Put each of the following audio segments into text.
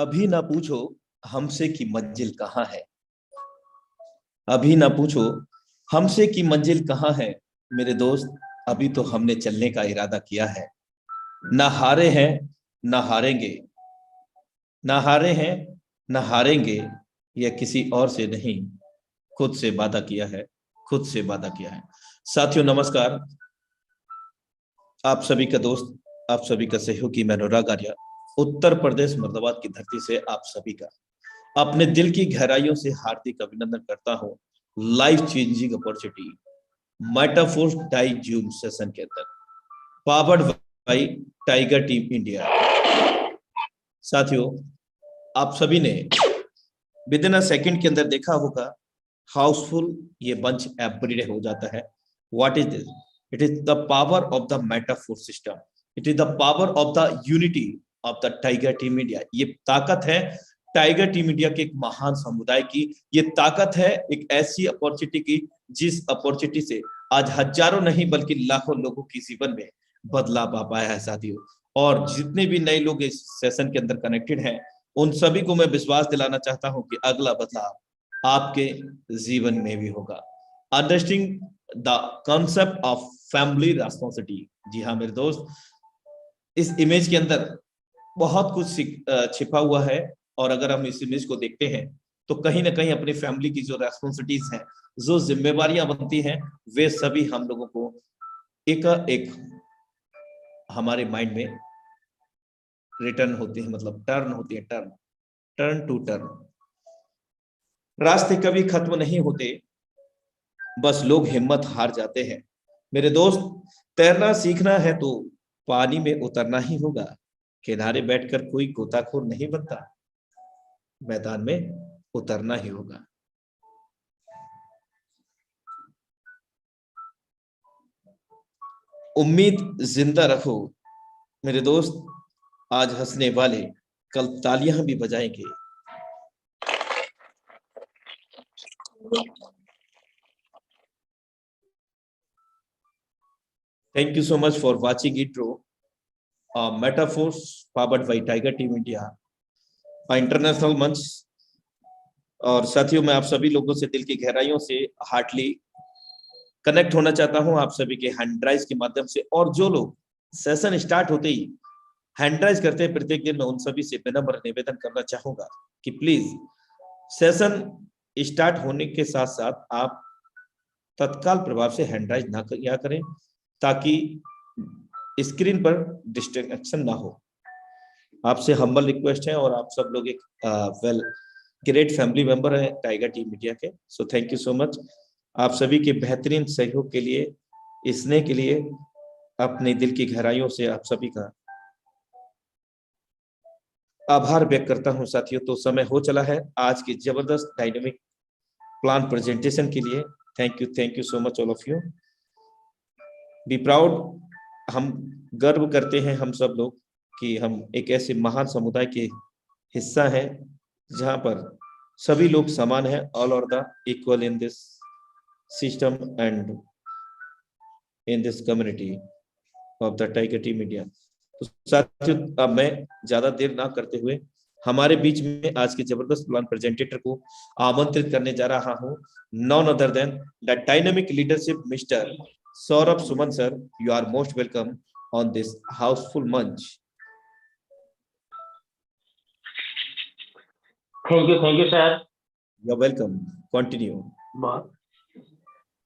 अभी ना पूछो हमसे कि मंजिल कहाँ है। अभी ना पूछो हमसे कि मंजिल कहाँ है। मेरे दोस्त, अभी तो हमने चलने का इरादा किया है। ना हारे हैं, ना हारेंगे। ना हारे हैं, ना हारेंगे। यह किसी और से नहीं, खुद से वादा किया है। खुद से वादा किया है। साथियों नमस्कार। आप सभी का दोस्त, आप सभी का सहयोगी मैं अनुराग आर्या, उत्तर प्रदेश मुर्दाबाद की धरती से आप सभी का अपने दिल की गहराइयों से हार्दिक अभिनंदन करता हूं। Life changing opportunity Metaforce DAI Zoom session के अंदर, powered by Tiger team India. साथियों, आप सभी ने विद इन अ सेकंड के अंदर देखा होगा, हाउसफुल ये बंच एवरीडे हो जाता है। What is this? It is the power of the metaphor system. It is the power of the unity of the Tiger team India. ये ताकत है टाइगर टीम इंडिया के एक महान समुदाय की। ये ताकत है एक ऐसी अपॉर्चुनिटी की, जिस अपॉर्चुनिटी से आज हजारों नहीं बल्कि लाखों लोगों के जीवन में बदलाव आ पाया है साथियों। और जितने भी नए लोग इस सेशन के अंदर कनेक्टेड हैं, उन सभी को मैं विश्वास दिलाना चाहता हूं कि अगला बदलाव आपके जीवन में भी होगा। Understanding the concept of family responsibility. जी हाँ मेरे दोस्त, इस इमेज के अंदर बहुत कुछ छिपा हुआ है। और अगर हम इस इमेज को देखते हैं तो कहीं ना कहीं अपनी फैमिली की जो रेस्पॉन्सिबिलिटीज हैं, जो जिम्मेवारियां बनती हैं, वे सभी हम लोगों को एक एक हमारे माइंड में रिटर्न होती है, मतलब टर्न होती है। Turn turn to turn. रास्ते कभी खत्म नहीं होते, बस लोग हिम्मत हार जाते हैं। मेरे दोस्त, तैरना सीखना है तो पानी में उतरना ही होगा। किनारे बैठकर कोई गोताखोर नहीं बनता, मैदान में उतरना ही होगा। उम्मीद जिंदा रखो मेरे दोस्त। आज हंसने वाले कल तालियां भी बजाएंगे। Thank you so much for watching इट्रो Metaforce powered by Tiger team India International मंच। और साथियों, मैं आप सभी लोगों से दिल की गहराइयों से हार्टली कनेक्ट होना चाहता हूं, आप सभी के हैंड राइज के माध्यम से। और जो लोग सेशन स्टार्ट होते ही हैंड राइज करते हैं प्रत्येक दिन, मैं उन सभी से विनम्र निवेदन करना चाहूंगा कि प्लीज सेशन स्टार्ट होने के साथ साथ आप तत्काल प्रभाव से हैंड राइज ना किया करें, ताकि स्क्रीन पर डिस्ट्रैक्शन ना हो। आपसे हम्बल रिक्वेस्ट है, और आप सब लोग एक वेल ग्रेट फैमिली मेंबर है टाइगर टीम इंडिया के। So thank you so much आप सभी के बेहतरीन सहयोग के लिए, स्नेह के लिए। अपने दिल की गहराइयों से आप सभी का आभार व्यक्त करता हूं साथियों। तो समय हो चला है आज की जबरदस्त डायनेमिक प्लान प्रेजेंटेशन के लिए। Thank you so much all of you. Be proud. हम गर्व करते हैं हम सब लोग कि हम एक ऐसे महान समुदाय के हिस्सा हैं, जहां पर सभी लोग समान हैं, all are the equal in this system and in this community of the Tiger team India. तो साथियों, अब मैं ज्यादा देर ना करते हुए हमारे बीच में आज के जबरदस्त प्लान प्रेजेंटेटर को आमंत्रित करने जा रहा हूं। None other than the dynamic leadership mister Saurabh Suman sir. You are most welcome on this housefull मंच। Thank you sir. You are welcome, continue.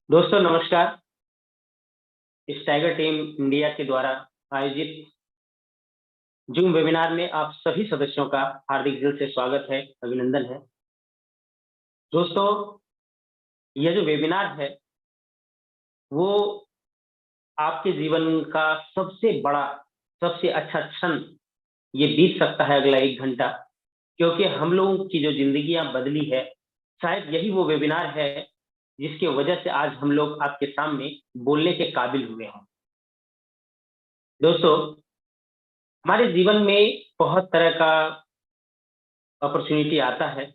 दोस्तों नमस्कार। इस टाइगर टीम इंडिया के द्वारा आयोजित जूम वेबिनार में आप सभी सदस्यों का हार्दिक दिल से स्वागत है, अभिनंदन है। दोस्तों, यह जो वेबिनार है वो आपके जीवन का सबसे बड़ा, सबसे अच्छा क्षण ये बीत सकता है अगला 1 घंटा, क्योंकि हम लोगों की जो जिंदगियां बदली है, शायद यही वो वेबिनार है जिसकी वजह से आज हम लोग आपके सामने बोलने के काबिल हुए हैं। दोस्तों, हमारे जीवन में बहुत तरह का अपॉर्चुनिटी आता है,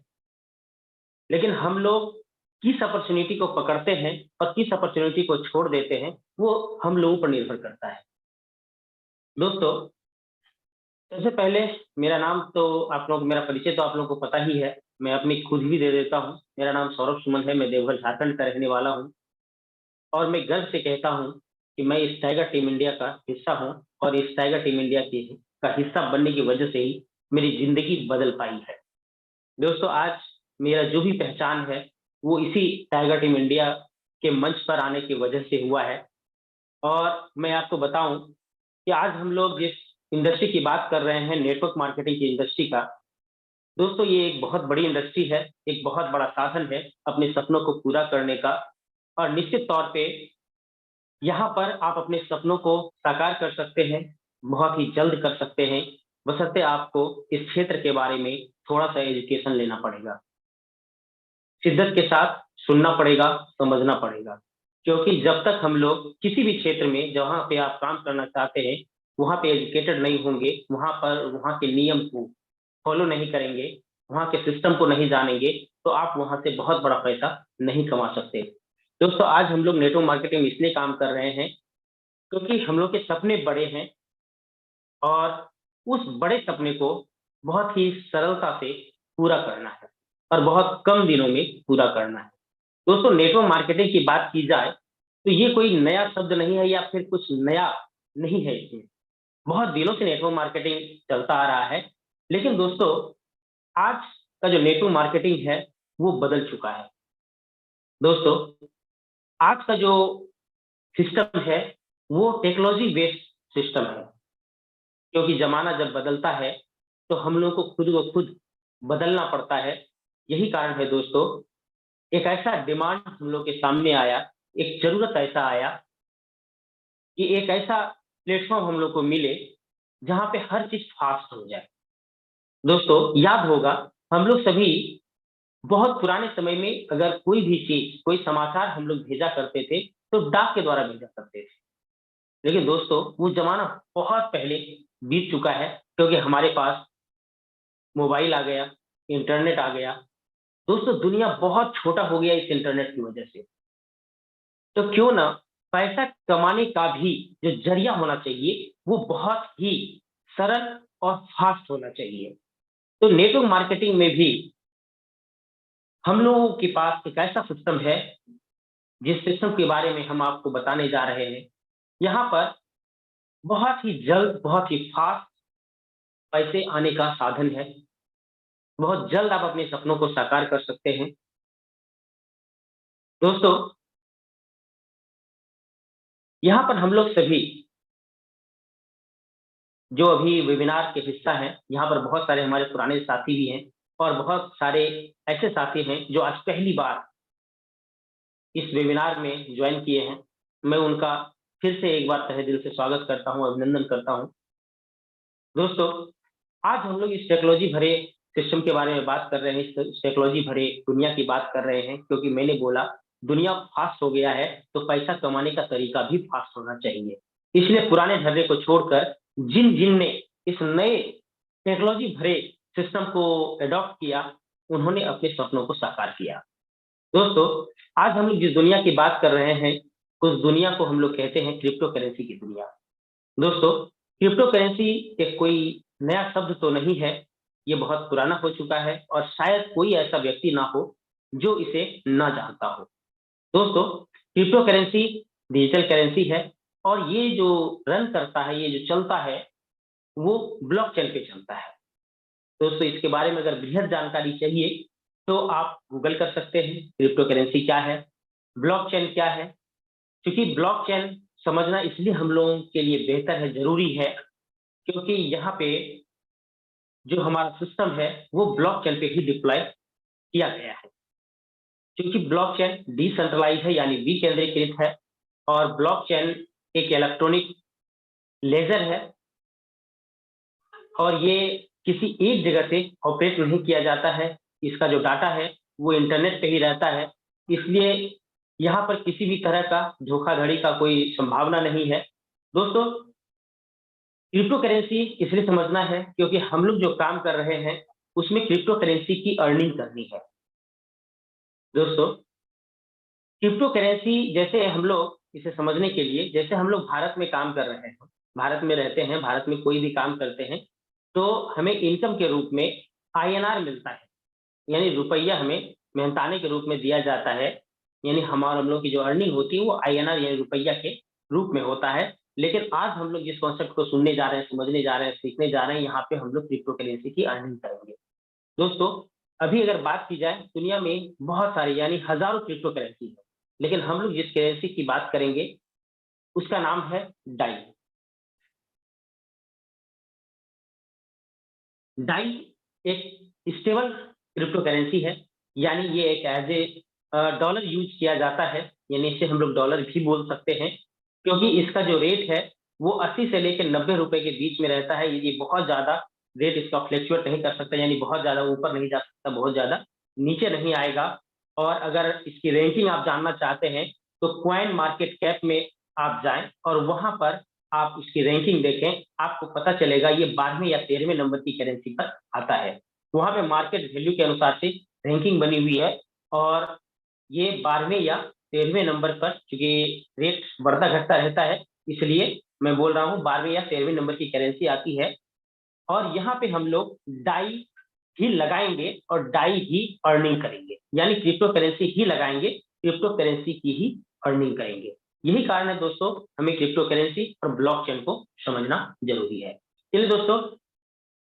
लेकिन हम लोग किस अपॉर्चुनिटी को पकड़ते हैं और किस अपॉर्चुनिटी को छोड़ देते हैं, वो हम लोगों पर निर्भर करता है। दोस्तों, सबसे पहले मेरा नाम तो आप लोग मेरा परिचय तो आप लोगों को पता ही है। मैं अपनी खुद ही दे देता हूँ। मेरा नाम सौरभ सुमन है, मैं देवघर झारखंड का रहने वाला हूँ और मैं गर्व से कहता हूँ कि मैं इस टाइगर टीम इंडिया का हिस्सा हूँ और इस टाइगर टीम इंडिया की का हिस्सा बनने की वजह से ही मेरी ज़िंदगी बदल पाई है। दोस्तों आज मेरा जो भी पहचान है, वो इसी टाइगर टीम इंडिया के मंच पर आने की वजह से हुआ है और मैं आपको बताऊँ कि आज हम लोग जिस इंडस्ट्री की बात कर रहे हैं, नेटवर्क मार्केटिंग की इंडस्ट्री का, दोस्तों ये एक बहुत बड़ी इंडस्ट्री है, एक बहुत बड़ा साधन है अपने सपनों को पूरा करने का और निश्चित तौर पे यहाँ पर आप अपने सपनों को साकार कर सकते हैं, बहुत ही जल्द कर सकते हैं, बशर्ते आपको इस क्षेत्र के बारे में थोड़ा-सा एजुकेशन लेना पड़ेगा। शिद्दत के साथ सुनना पड़ेगा, समझना पड़ेगा। क्योंकि जब तक हम लोग किसी भी क्षेत्र में जहाँ पे आप काम करना चाहते हैं, वहाँ पे एजुकेटेड नहीं होंगे, वहाँ पर वहाँ के नियम को फॉलो नहीं करेंगे, वहाँ के सिस्टम को नहीं जानेंगे, तो आप वहाँ से बहुत बड़ा पैसा नहीं कमा सकते। दोस्तों आज हम लोग नेटवर्क मार्केटिंग में इसलिए काम कर रहे हैं, क्योंकि हम लोग के सपने बड़े हैं और उस बड़े सपने को बहुत ही सरलता से पूरा करना है और बहुत कम दिनों में पूरा करना है। दोस्तों नेटवर्क मार्केटिंग की बात की जाए तो ये कोई नया शब्द नहीं है या फिर कुछ नया नहीं है इसमें। बहुत दिनों से नेटवर्क मार्केटिंग चलता आ रहा है। लेकिन दोस्तों आज का जो नेटवर्क मार्केटिंग है वो बदल चुका है। दोस्तों आज का जो सिस्टम है वो टेक्नोलॉजी बेस्ड सिस्टम है। क्योंकि ज़माना जब बदलता है, तो हम लोग को खुद ब खुद बदलना पड़ता है। यही कारण है दोस्तों, एक ऐसा डिमांड हम लोग के सामने आया, एक ज़रूरत ऐसा आया कि एक ऐसा प्लेटफ़ॉर्म हम लोग को मिले, जहाँ पे हर चीज़ फ़ास्ट हो जाए। दोस्तों याद होगा, हम लोग सभी बहुत पुराने समय में अगर कोई भी चीज़, कोई समाचार हम लोग भेजा करते थे, तो डाक के द्वारा भेजा करते थे। लेकिन दोस्तों, वो ज़माना बहुत पहले बीत चुका है, क्योंकि हमारे पास मोबाइल आ गया, इंटरनेट आ गया। दोस्तों दुनिया बहुत छोटा हो गया इस इंटरनेट की वजह से। तो क्यों ना पैसा कमाने का भी जो ज़रिया होना चाहिए, वो बहुत ही सरल और फ़ास्ट होना चाहिए। तो नेटवर्क मार्केटिंग में भी हम लोगों के पास एक ऐसा सिस्टम है, जिस सिस्टम के बारे में हम आपको बताने जा रहे हैं। यहाँ पर बहुत ही जल्द, बहुत ही फ़ास्ट पैसे आने का साधन है। बहुत जल्द आप अपने सपनों को साकार कर सकते हैं। दोस्तों, यहाँ पर हम लोग सभी जो अभी वेबिनार के हिस्सा हैं, यहाँ पर बहुत सारे हमारे पुराने साथी भी हैं और बहुत सारे ऐसे साथी हैं जो आज पहली बार इस वेबिनार में जॉइन किए हैं। मैं उनका फिर से एक बार तहे दिल से स्वागत करता हूँ, अभिनंदन करता हूँ। दोस्तों, आज हम लोग इस टेक्नोलॉजी भरे सिस्टम के बारे में बात कर रहे हैं, इस टेक्नोलॉजी भरे दुनिया की बात कर रहे हैं, क्योंकि मैंने बोला दुनिया फास्ट हो गया है, तो पैसा कमाने का तरीका भी फास्ट होना चाहिए। इसलिए पुराने ढर्रे को छोड़कर जिन-जिन ने इस नए टेक्नोलॉजी भरे सिस्टम को एडॉप्ट किया, उन्होंने अपने सपनों को साकार किया। दोस्तों, आज हम लोग जिस दुनिया की बात कर रहे हैं, उस दुनिया को हम लोग कहते हैं क्रिप्टो करेंसी की दुनिया। दोस्तों, क्रिप्टो करेंसी एक कोई नया शब्द तो नहीं है, ये बहुत पुराना हो चुका है और शायद कोई ऐसा व्यक्ति ना हो, जो इसे ना जानता हो। दोस्तों, क्रिप्टो करेंसी डिजिटल करेंसी है और ये जो रन करता है, ये जो चलता है, वो ब्लॉकचेन पे चलता है। दोस्तों, इसके बारे में अगर बृहद जानकारी चाहिए, तो आप गूगल कर सकते हैं, क्रिप्टो करेंसी क्या है, ब्लॉकचेन क्या है? क्योंकि ब्लॉकचेन समझना इसलिए हम लोगों के लिए बेहतर है, ज़रूरी है, क्योंकि यहाँ पे जो हमारा सिस्टम है, वो ब्लॉकचेन पे ही डिप्लॉय किया गया है। क्योंकि ब्लॉकचेन डिसेंट्रलाइज़ है यानी विकेंद्रीकृत है और ब्लॉकचेन एक इलेक्ट्रॉनिक लेज़र है और ये किसी एक जगह से ऑपरेट नहीं किया जाता है। इसका जो डाटा है, वो इंटरनेट पे ही रहता है। इसलिए यहाँ पर किसी भी तरह का धोखाधड़ी का कोई संभावना नहीं है। दोस्तों, क्रिप्टो करेंसी इसलिए समझना है क्योंकि हम लोग जो काम कर रहे हैं, उसमें क्रिप्टो करेंसी की अर्निंग करनी है। दोस्तों, क्रिप्टो करेंसी जैसे हम लोग इसे समझने के लिए जैसे हम लोग भारत में काम कर रहे हैं, भारत में रहते हैं, भारत में कोई भी काम करते हैं, तो हमें इनकम के रूप में INR मिलता है, यानी रुपया हमें मेहनताने के रूप में दिया जाता है, यानी हम लोग की जो अर्निंग होती है वो INR यानी रुपया के रूप में होता है। लेकिन आज हम लोग जिस कॉन्सेप्ट को सुनने जा रहे हैं, समझने जा रहे हैं, सीखने जा रहे हैं, यहाँ पे हम लोग क्रिप्टो करेंसी की अर्निंग करेंगे। दोस्तों, अभी अगर बात की जाए, दुनिया में बहुत सारी यानी हजारों क्रिप्टो करेंसी है, लेकिन हम लोग जिस करेंसी की बात करेंगे उसका नाम है डाई। डाई एक स्टेबल क्रिप्टो करेंसी है, यानी ये एक एज ए डॉलर यूज किया जाता है, यानी इसे हम लोग डॉलर भी बोल सकते हैं, क्योंकि इसका जो रेट है वो 80 से लेकर 90 रुपए के बीच में रहता है। ये बहुत ज्यादा रेट इसका फ्लक्चुएट नहीं कर सकता, यानी बहुत ज्यादा ऊपर नहीं जा सकता, बहुत ज्यादा नीचे नहीं आएगा। और अगर इसकी रैंकिंग आप जानना चाहते हैं तो कॉइन मार्केट कैप में आप जाएं और वहां पर आप इसकी रैंकिंग देखें, आपको पता चलेगा ये 12वें या 13वें नंबर की करेंसी पर आता है। वहां पे मार्केट वैल्यू के अनुसार से रैंकिंग बनी हुई है, और ये 12वें या 13वें नंबर पर, चूंकि रेट बढ़ता घटता रहता है, इसलिए मैं बोल रहा हूँ 12वें या 13वें नंबर की करेंसी आती है। और यहाँ पे हम लोग डाई ही लगाएंगे और डाई ही अर्निंग करेंगे, यानी क्रिप्टो करेंसी ही लगाएंगे, क्रिप्टो करेंसी की ही अर्निंग करेंगे। यही कारण है दोस्तों, हमें क्रिप्टो करेंसी और ब्लॉकचेन को समझना जरूरी है। चलिए दोस्तों,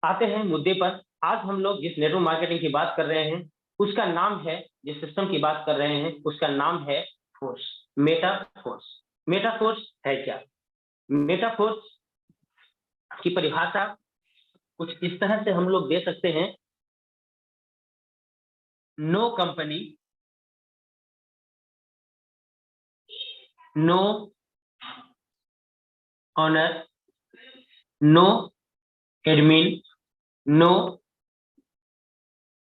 आते हैं मुद्दे पर। आज हम लोग जिस नेटवर्क मार्केटिंग की बात कर रहे हैं उसका नाम है, जिस सिस्टम की बात कर रहे हैं उसका नाम है फोर्स, मेटाफोर्स। मेटाफोर्स है क्या? मेटाफोर्स की परिभाषा कुछ इस तरह से हम लोग दे सकते हैं: no company, no owner, no admin, no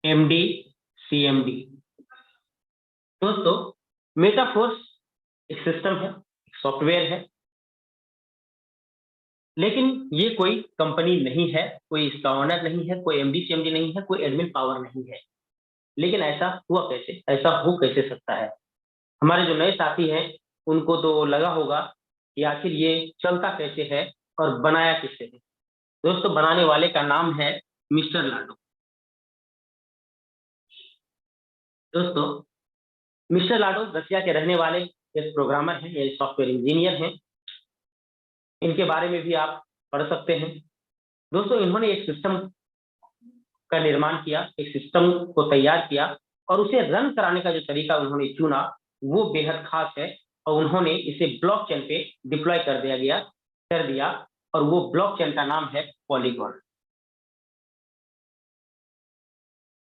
MD, CMD। दोस्तों, मेटाफोर्स एक सिस्टम है, एक सॉफ्टवेयर है, लेकिन ये कोई कंपनी नहीं है, कोई इसका ऑनर नहीं है, कोई MD CMD नहीं है, कोई एडमिन पावर नहीं है। लेकिन ऐसा हुआ कैसे, ऐसा हो कैसे सकता है? हमारे जो नए साथी हैं उनको तो लगा होगा कि आखिर ये चलता कैसे है और बनाया किसने है। दोस्तों, बनाने वाले का नाम है मिस्टर लाडो। दोस्तों, मिस्टर लाडो रसिया के रहने वाले एक प्रोग्रामर हैं, ये सॉफ्टवेयर इंजीनियर हैं। इनके बारे में भी आप पढ़ सकते हैं। दोस्तों, इन्होंने एक सिस्टम का निर्माण किया, एक सिस्टम को तैयार किया, और उसे रन कराने का जो तरीका उन्होंने चुना वो बेहद खास है, और उन्होंने इसे ब्लॉकचेन पे डिप्लॉय कर दिया, और वो ब्लॉकचेन का नाम है पॉलीगॉन।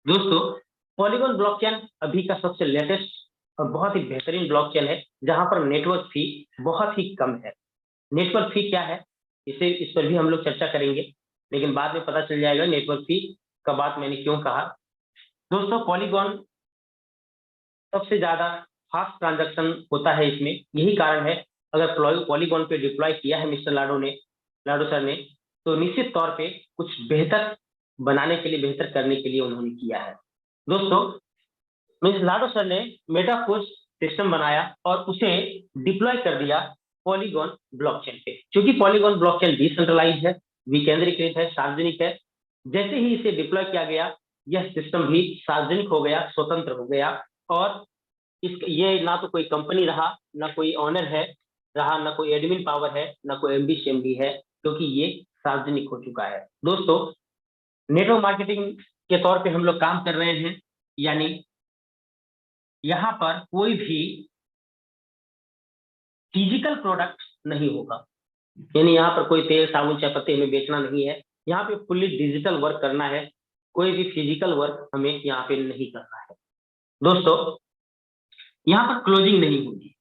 दोस्तों, पॉलीगॉन ब्लॉकचेन अभी का सबसे लेटेस्ट और बहुत ही बेहतरीन ब्लॉकचेन है, जहां पर नेटवर्क फी बहुत ही कम है। नेटवर्क फी क्या है, इस पर भी हम लोग चर्चा करेंगे, लेकिन बाद में पता चल जाएगा नेटवर्क फी का बात मैंने क्यों कहा। दोस्तों, पॉलीगॉन सबसे ज्यादा फास्ट ट्रांजैक्शन होता है इसमें, यही कारण है। अगर पॉलीगॉन पे डिप्लॉय किया है मिस्टर लाडो सर ने, तो निश्चित तौर पे कुछ बेहतर बनाने के लिए, बेहतर करने के लिए उन्होंने किया है। दोस्तों, मिस्टर लाडो सर ने मेटाफोर्स सिस्टम बनाया और उसे डिप्लॉय कर दिया पॉलीगॉन ब्लॉकचेन पे। क्योंकि पॉलीगॉन ब्लॉकचेन डिसेंट्रलाइज है, विकेंद्रीकृत है, सार्वजनिक है। जैसे ही इसे डिप्लॉय किया गया, यह सिस्टम भी सार्वजनिक हो गया, स्वतंत्र हो गया, और ये ना तो कोई कंपनी रहा, ना कोई ऑनर है रहा, ना कोई एडमिन पावर है, ना कोई MD CMD है, क्योंकि ये सार्वजनिक हो चुका है। दोस्तों, नेटवर्क मार्केटिंग के तौर पे हम लोग काम कर रहे हैं, यानी यहाँ पर कोई भी फिजिकल प्रोडक्ट नहीं होगा, यानी यहाँ पर कोई तेल साबुन चाय पत्ती हमें बेचना नहीं है। यहाँ पे फुल्ली डिजिटल वर्क करना है, कोई भी फिजिकल वर्क हमें यहाँ पे नहीं करना है। दोस्तों, यहाँ पर क्लोजिंग नहीं होगी।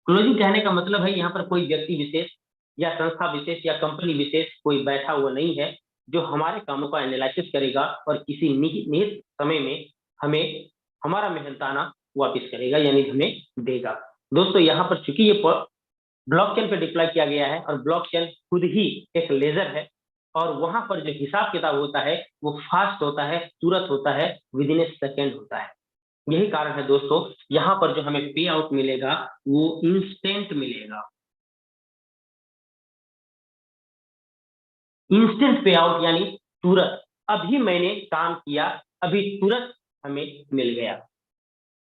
क्लोजिंग कहने का मतलब है यहाँ पर कोई व्यक्ति विशेष या संस्था विशेष या कंपनी विशेष कोई बैठा हुआ नहीं है जो हमारे कामों का एनालिसिस करेगा और किसी निहित समय में हमें हमारा मेहनताना वापस करेगा, यानी हमें देगा। दोस्तों, यहाँ पर चूंकि ये ब्लॉकचेन पे डिप्लॉय किया गया है, और ब्लॉकचेन खुद ही एक लेजर है, और वहां पर जो हिसाब किताब होता है वो फास्ट होता है, तुरंत होता है, विद इन ए सेकेंड होता है। यही कारण है दोस्तों, यहाँ पर जो हमें पे आउट मिलेगा वो इंस्टेंट मिलेगा। इंस्टेंट पे आउट यानी तुरंत, अभी मैंने काम किया, अभी तुरंत हमें मिल गया।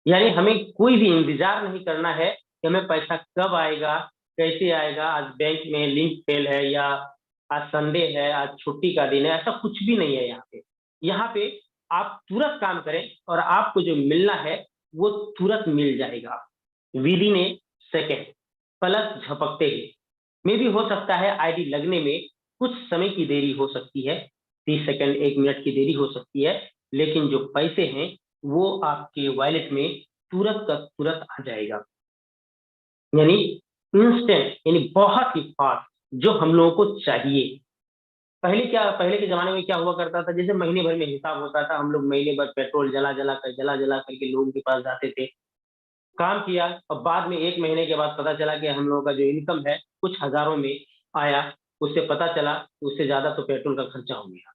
यानी हमें कोई भी इंतजार नहीं करना है कि हमें पैसा कब आएगा, कैसे आएगा, आज बैंक में लिंक फेल है या आज संडे है, आज छुट्टी का दिन है, ऐसा कुछ भी नहीं है यहाँ पे। यहाँ पे आप तुरंत काम करें और आपको जो मिलना है वो तुरंत मिल जाएगा, विद इन ए सेकेंड, पलक झपकते ही। मे भी हो सकता है आईडी लगने में कुछ समय की देरी हो सकती है, 30 सेकंड 1 मिनट की देरी हो सकती है, लेकिन जो पैसे हैं वो आपके वॉलेट में तुरंत का तुरंत आ जाएगा। यानी इंस्टेंट, यानी बहुत ही फास्ट, जो हम लोगों को चाहिए। पहले के जमाने में क्या हुआ करता था, जैसे महीने भर में हिसाब होता था, हम लोग महीने भर पेट्रोल जला करके लोगों के पास जाते थे, काम किया और बाद में 1 महीने के बाद पता चला कि हम लोगों का जो इनकम है कुछ हजारों में आया, उससे पता चला उससे ज्यादा तो पेट्रोल का खर्चा हो गया,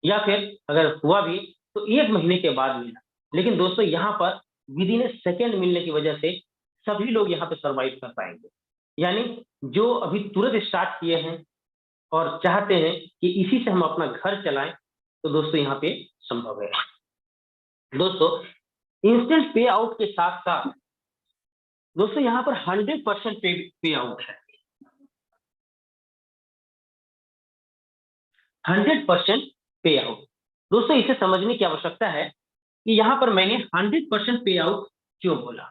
या फिर अगर हुआ भी तो 1 महीने के बाद मिला। लेकिन दोस्तों यहाँ पर विद इन ए सेकेंड मिलने की वजह से सभी लोग यहाँ पे सरवाइव कर पाएंगे। यानी जो अभी तुरंत स्टार्ट किए हैं और चाहते हैं कि इसी से हम अपना घर चलाएं, तो दोस्तों यहाँ पे संभव है। दोस्तों इंस्टेंट पे आउट के साथ साथ दोस्तों यहाँ पर 100% पे आउट है, 100% पे आउट। दोस्तों इसे समझने की आवश्यकता है कि यहाँ पर मैंने 100% पे आउट क्यों बोला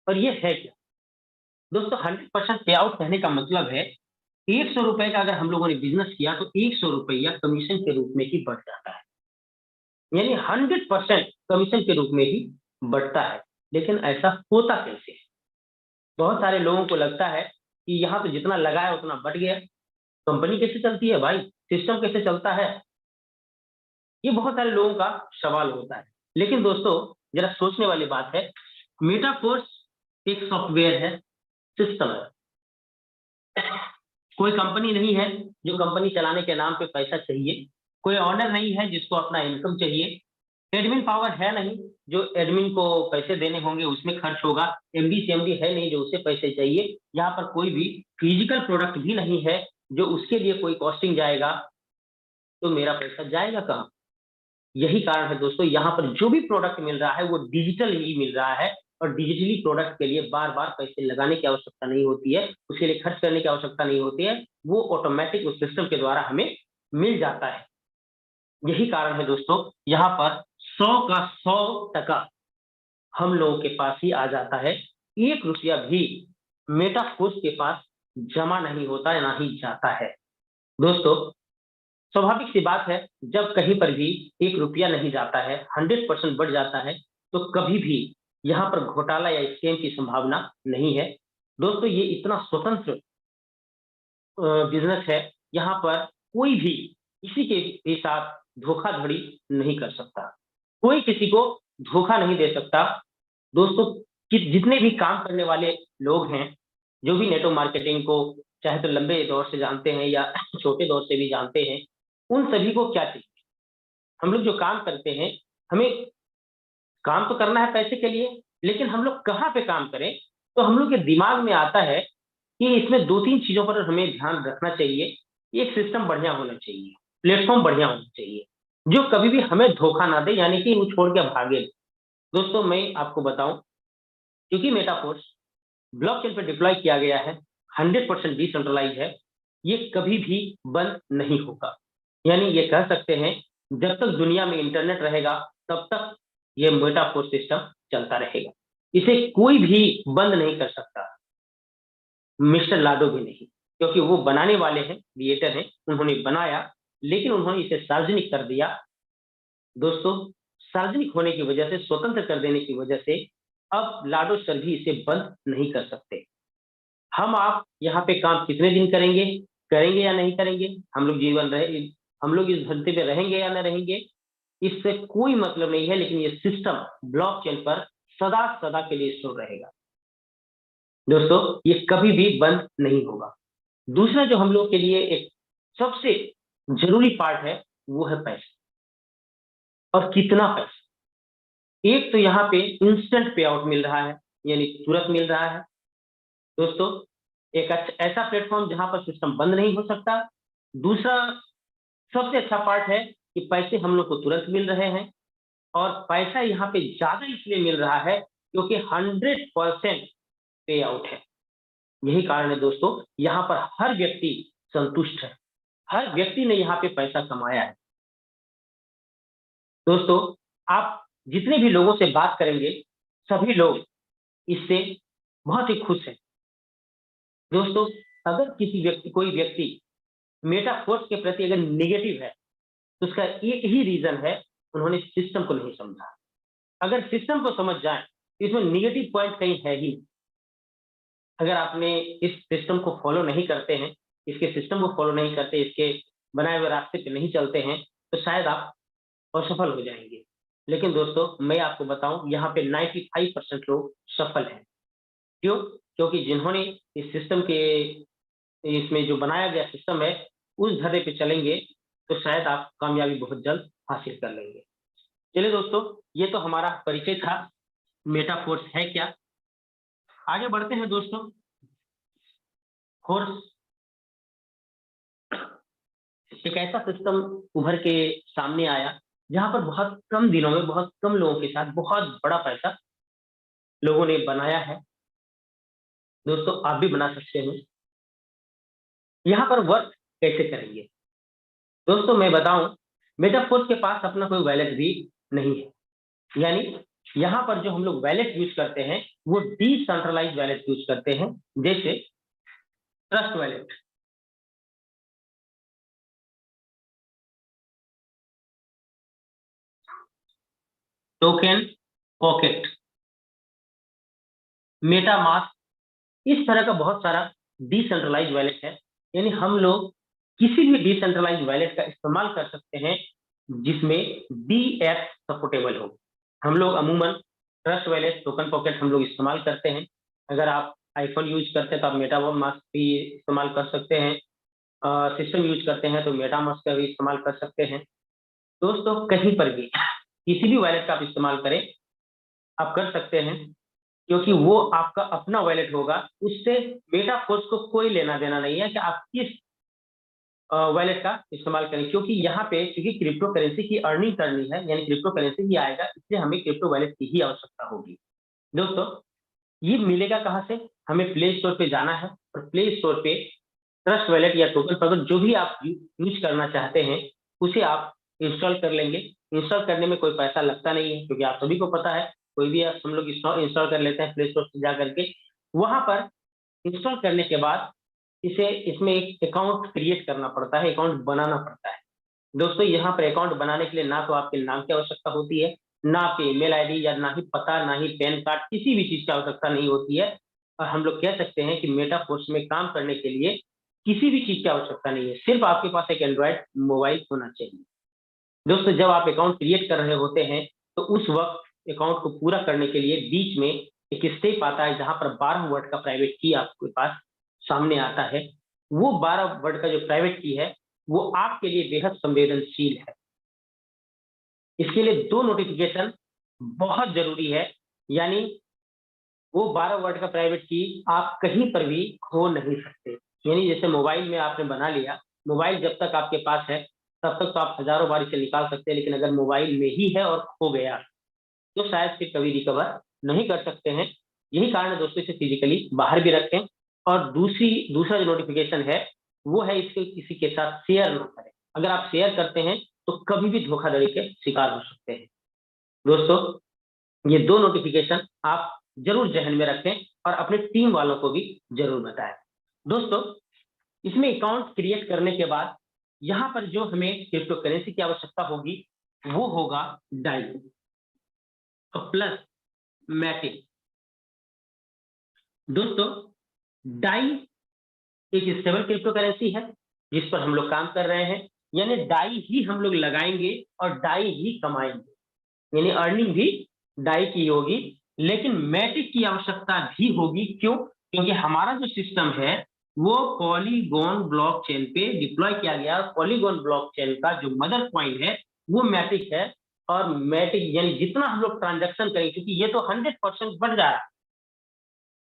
और ये है क्या। दोस्तों 100% पे आउट कहने का मतलब है 100 रुपए का अगर हम लोगों ने बिजनेस किया तो 100 रुपया कमीशन के रूप में ही बढ़ जाता है, यानी 100% कमीशन के रूप में ही बढ़ता है। लेकिन ऐसा होता कैसे है? बहुत सारे लोगों को लगता है कि यहाँ पे जितना लगाया उतना बढ़ गया, कंपनी कैसे चलती है भाई, सिस्टम कैसे चलता है, ये बहुत सारे लोगों का सवाल होता है। लेकिन दोस्तों जरा सोचने वाली बात है, मेटाफोर्स एक सॉफ्टवेयर है, सिस्टम है। कोई कंपनी नहीं है जो कंपनी चलाने के नाम पे पैसा चाहिए, कोई ऑनर नहीं है जिसको अपना इनकम चाहिए, एडमिन पावर है नहीं जो एडमिन को पैसे देने होंगे उसमें खर्च होगा, एमडी सीएमडी है नहीं जो उसे पैसे चाहिए, यहाँ पर कोई भी फिजिकल प्रोडक्ट भी नहीं है जो उसके लिए कोई कॉस्टिंग जाएगा, तो मेरा पैसा जाएगा कहाँ। यही कारण है दोस्तों, यहाँ पर जो भी प्रोडक्ट मिल रहा है वो डिजिटल ही मिल रहा है और डिजिटली प्रोडक्ट के लिए बार बार पैसे लगाने की आवश्यकता नहीं होती है, उसके लिए खर्च करने की आवश्यकता नहीं होती है, वो ऑटोमेटिक उस सिस्टम के द्वारा हमें मिल जाता है। यही कारण है दोस्तों, यहाँ पर 100 का 100% हम लोगों के पास ही आ जाता है, 1 रुपया भी मेटाफोर्स के पास जमा नहीं होता है, ना ही जाता है। दोस्तों स्वाभाविक सी बात है, जब कहीं पर भी 1 रुपया नहीं जाता है, 100% बढ़ जाता है, तो कभी भी यहाँ पर घोटाला या स्कैम की संभावना नहीं है। दोस्तों ये इतना स्वतंत्र बिजनेस है, यहाँ पर कोई भी किसी के भी साथ धोखाधड़ी नहीं कर सकता, कोई किसी को धोखा नहीं दे सकता। दोस्तों कि जितने भी काम करने वाले लोग हैं, जो भी नेटवर्क मार्केटिंग को चाहे तो लंबे दौर से जानते हैं या छोटे दौर से भी जानते हैं, उन सभी को क्या चाहिए, हम लोग जो काम करते हैं, हमें काम तो करना है पैसे के लिए, लेकिन हम लोग कहाँ पे काम करें, तो हम लोग के दिमाग में आता है कि इसमें 2-3 चीजों पर हमें ध्यान रखना चाहिए। एक सिस्टम बढ़िया होना चाहिए, प्लेटफॉर्म बढ़िया होना चाहिए, जो कभी भी हमें धोखा ना दे, यानी कि वो छोड़ के भागे। दोस्तों मैं आपको बताऊं, क्योंकि मेटाफोर्स ब्लॉकचेन पे डिप्लॉय किया गया है, 100% डिसेंट्रलाइज है, ये कभी भी बंद नहीं होगा। यानी ये कह सकते हैं जब तक दुनिया में इंटरनेट रहेगा तब तक ये मेटाफोर्स सिस्टम चलता रहेगा, इसे कोई भी बंद नहीं कर सकता, मिस्टर लाडो भी नहीं, क्योंकि वो बनाने वाले हैं, क्रिएटर हैं, उन्होंने बनाया, लेकिन उन्होंने इसे सार्वजनिक कर दिया। दोस्तों सार्वजनिक होने की वजह से, स्वतंत्र कर देने की वजह से अब लाडो सर भी इसे बंद नहीं कर सकते। हम आप यहाँ पे काम कितने दिन करेंगे, करेंगे या नहीं करेंगे, हम लोग जीवन रहे, हम लोग इस धरती पे रहेंगे या न रहेंगे, इससे कोई मतलब नहीं है, लेकिन ये सिस्टम ब्लॉकचेन पर सदा सदा के लिए स्टोर रहेगा। दोस्तों ये कभी भी बंद नहीं होगा। दूसरा जो हम लोग के लिए एक सबसे जरूरी पार्ट है वो है पैसा, और कितना पैसा। एक तो यहाँ पे इंस्टेंट पे आउट मिल रहा है, यानी तुरंत मिल रहा है। दोस्तों एक ऐसा प्लेटफॉर्म जहां पर सिस्टम बंद नहीं हो सकता। दूसरा सबसे अच्छा पार्ट है कि पैसे हम लोग को तुरंत मिल रहे हैं, और पैसा यहाँ पे ज्यादा इसलिए मिल रहा है क्योंकि 100% पे आउट है। यही कारण है दोस्तों, यहाँ पर हर व्यक्ति संतुष्ट है, हर व्यक्ति ने यहाँ पे पैसा कमाया है। दोस्तों, आप जितने भी लोगों से बात करेंगे, सभी लोग इससे बहुत ही खुश हैं। दोस्तों, अगर कोई व्यक्ति मेटाफोर्स के प्रति अगर नेगेटिव है, तो उसका एक ही रीजन है, उन्होंने सिस्टम को नहीं समझा। अगर सिस्टम को समझ जाए, इसमें नेगेटिव पॉइंट कहीं है ही। अगर आपने इस सिस्टम को फॉलो नहीं करते हैं, इसके सिस्टम को फॉलो नहीं करते, इसके बनाए हुए रास्ते पे नहीं चलते हैं, तो शायद आप असफल हो जाएंगे। लेकिन दोस्तों, मैं आपको बताऊं, यहाँ पे 95% लोग सफल हैं। क्यों? क्योंकि जिन्होंने इस सिस्टम के, इसमें जो बनाया गया सिस्टम है, उस धर्रे पे चलेंगे, तो शायद आप कामयाबी बहुत जल्द हासिल कर लेंगे। चलिए दोस्तों, ये तो हमारा परिचय था, मेटाफोर्स है क्या। आगे बढ़ते हैं दोस्तों। फोर्स एक ऐसा सिस्टम उभर के सामने आया, जहां पर बहुत कम दिनों में, बहुत कम लोगों के साथ बहुत बड़ा पैसा लोगों ने बनाया है। दोस्तों, आप भी बना सकते हैं। यहाँ पर वर्क कैसे करेंगे? दोस्तों, मैं बताऊं, मेटाफोर्स के पास अपना कोई वैलेट भी नहीं है। यानी यहाँ पर जो हम लोग वैलेट यूज करते हैं, वो डिसेंट्रलाइज वैलेट यूज करते हैं, जैसे trust wallet, token pocket, MetaMask, इस तरह का बहुत सारा डिसेंट्रलाइज वैलेट है। यानी हम लोग किसी भी डिसेंट्रलाइज वैलेट का इस्तेमाल कर सकते हैं जिसमें डीएक्स सपोर्टेबल हो। हम लोग अमूमन ट्रस्ट वैलेट, टोकन पॉकेट हम लोग इस्तेमाल करते हैं। अगर आप आईफोन यूज करते हैं तो आप मेटामास्क भी इस्तेमाल कर सकते हैं। सिस्टम यूज करते हैं तो मेटामास्क का भी इस्तेमाल कर सकते हैं। दोस्तों, कहीं पर भी किसी भी वैलेट का आप इस्तेमाल करें, आप कर सकते हैं, क्योंकि वो आपका अपना वैलेट होगा। उससे मेटाफोर्स को कोई लेना देना नहीं है कि आप किस वैलेट का इस्तेमाल करें, क्योंकि यहाँ पे क्योंकि क्रिप्टो करेंसी की अर्निंग करनी है, यानी क्रिप्टो करेंसी ही आएगा, इसलिए हमें क्रिप्टो वैलेट की ही आवश्यकता होगी। दोस्तों, ये मिलेगा कहाँ से? हमें प्ले स्टोर पे जाना है, और प्ले स्टोर पे ट्रस्ट वैलेट या टोकन पॉकेट जो भी आप यूज करना चाहते हैं, उसे आप इंस्टॉल कर लेंगे। इंस्टॉल करने में कोई पैसा लगता नहीं है, क्योंकि आप सभी को पता है, कोई भी हम लोग इंस्टॉल कर लेते हैं प्ले स्टोर से जा करके। वहां पर इंस्टॉल करने के बाद इसमें एक अकाउंट क्रिएट करना पड़ता है, अकाउंट बनाना पड़ता है। दोस्तों, यहाँ पर अकाउंट बनाने के लिए ना तो आपके नाम की आवश्यकता होती है, ना आपके ईमेल आईडी, या ना ही पता, ना ही पैन कार्ड, किसी भी चीज की आवश्यकता नहीं होती है। और हम लोग कह सकते हैं कि मेटाफोर्स में काम करने के लिए किसी भी चीज की आवश्यकता नहीं है, सिर्फ आपके पास एक एंड्रॉयड मोबाइल होना चाहिए। दोस्तों, जब आप अकाउंट क्रिएट कर रहे होते हैं, तो उस वक्त अकाउंट को पूरा करने के लिए बीच में एक स्टेप आता है, जहां पर 12 वर्ड का प्राइवेट की आपके पास सामने आता है। वो 12 वर्ड का जो प्राइवेट की है, वो आपके लिए बेहद संवेदनशील है। इसके लिए 2 नोटिफिकेशन बहुत जरूरी है। यानी वो 12 वर्ड का प्राइवेट की आप कहीं पर भी खो नहीं सकते। यानी जैसे मोबाइल में आपने बना लिया, मोबाइल जब तक आपके पास है, तब तक तो आप हजारों बार इसे निकाल सकते हैं, लेकिन अगर मोबाइल में ही है और खो गया, तो शायद फिर कभी रिकवर नहीं कर सकते हैं। यही कारण है दोस्तों, इसे फिजिकली बाहर भी रखें। और दूसरा जो नोटिफिकेशन है, वो है इसके किसी के साथ शेयर ना करें। अगर आप शेयर करते हैं, तो कभी भी धोखाधड़ी के शिकार हो सकते हैं। दोस्तों, ये 2 नोटिफिकेशन आप जरूर जहन में रखें, और अपने टीम वालों को भी जरूर बताएं। दोस्तों, इसमें अकाउंट क्रिएट करने के बाद यहाँ पर जो हमें क्रिप्टो करेंसी की आवश्यकता होगी, वो होगा डाई प्लस मैटिक। दोस्तों, डाई एक स्टेबल क्रिप्टो करेंसी है जिस पर हम लोग काम कर रहे हैं। यानी डाई ही हम लोग लगाएंगे और डाई ही कमाएंगे, यानी अर्निंग भी डाई की होगी। लेकिन मैटिक की आवश्यकता भी होगी। क्यों? क्योंकि हमारा जो सिस्टम है, वो पॉलीगॉन ब्लॉकचेन पे डिप्लॉय किया गया। पॉलीगॉन ब्लॉकचेन का जो मदर कॉइन है, वो मैटिक है। और मैटिक यानी जितना हम लोग ट्रांजेक्शन करेंगे, क्योंकि ये तो 100% बढ़ जा रहा है,